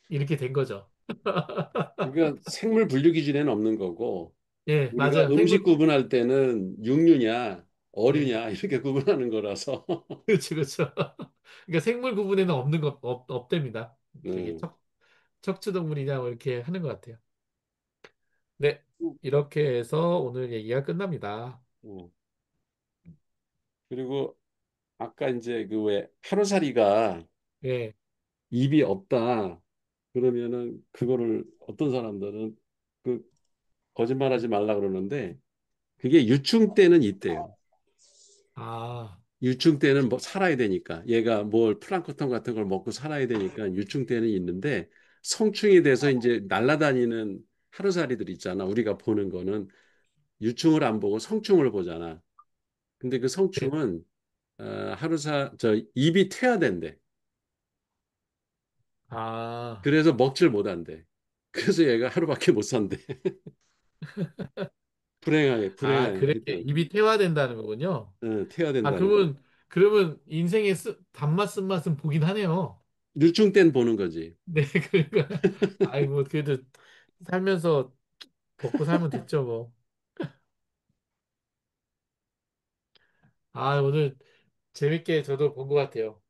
A: 이렇게 된 거죠.
B: 그러니까 생물 분류 기준에는 없는 거고
A: 예,
B: 우리가
A: 맞아요.
B: 음식 구분할 때는 육류냐
A: 예,
B: 어류냐 이렇게 구분하는 거라서.
A: 그렇죠, 그렇죠. 그러니까 생물 구분에는 없는 거 없답니다. 그게
B: 음.
A: 척추동물이냐 뭐 이렇게 하는 것 같아요. 네, 이렇게 해서 오늘 얘기가 끝납니다.
B: 음. 그리고 아까 이제 그 왜 하루살이가
A: 예,
B: 입이 없다 그러면은 그거를 어떤 사람들은 그 거짓말하지 말라 그러는데 그게 유충 때는 있대요.
A: 아,
B: 유충 때는 뭐 살아야 되니까 얘가 뭘 플랑크톤 같은 걸 먹고 살아야 되니까 유충 때는 있는데 성충이 돼서 이제 날아다니는 하루살이들 있잖아. 우리가 보는 거는 유충을 안 보고 성충을 보잖아. 근데 그
A: 예,
B: 성충은 저 입이 퇴화된대.
A: 아,
B: 그래서 먹질 못한대. 그래서 얘가 하루밖에 못 산대. 불행하게
A: 그래
B: 하여튼
A: 입이 태화된다는 거군요. 아,
B: 퇴화된다는 거.
A: 그러면 인생의 단맛 쓴맛은 보긴 하네요.
B: 유충 땐 보는 거지.
A: 네, 그러니까 아이 뭐 그래도 살면서 먹고 살면 됐죠 뭐. 아, 오늘 재밌게 저도 본 것 같아요.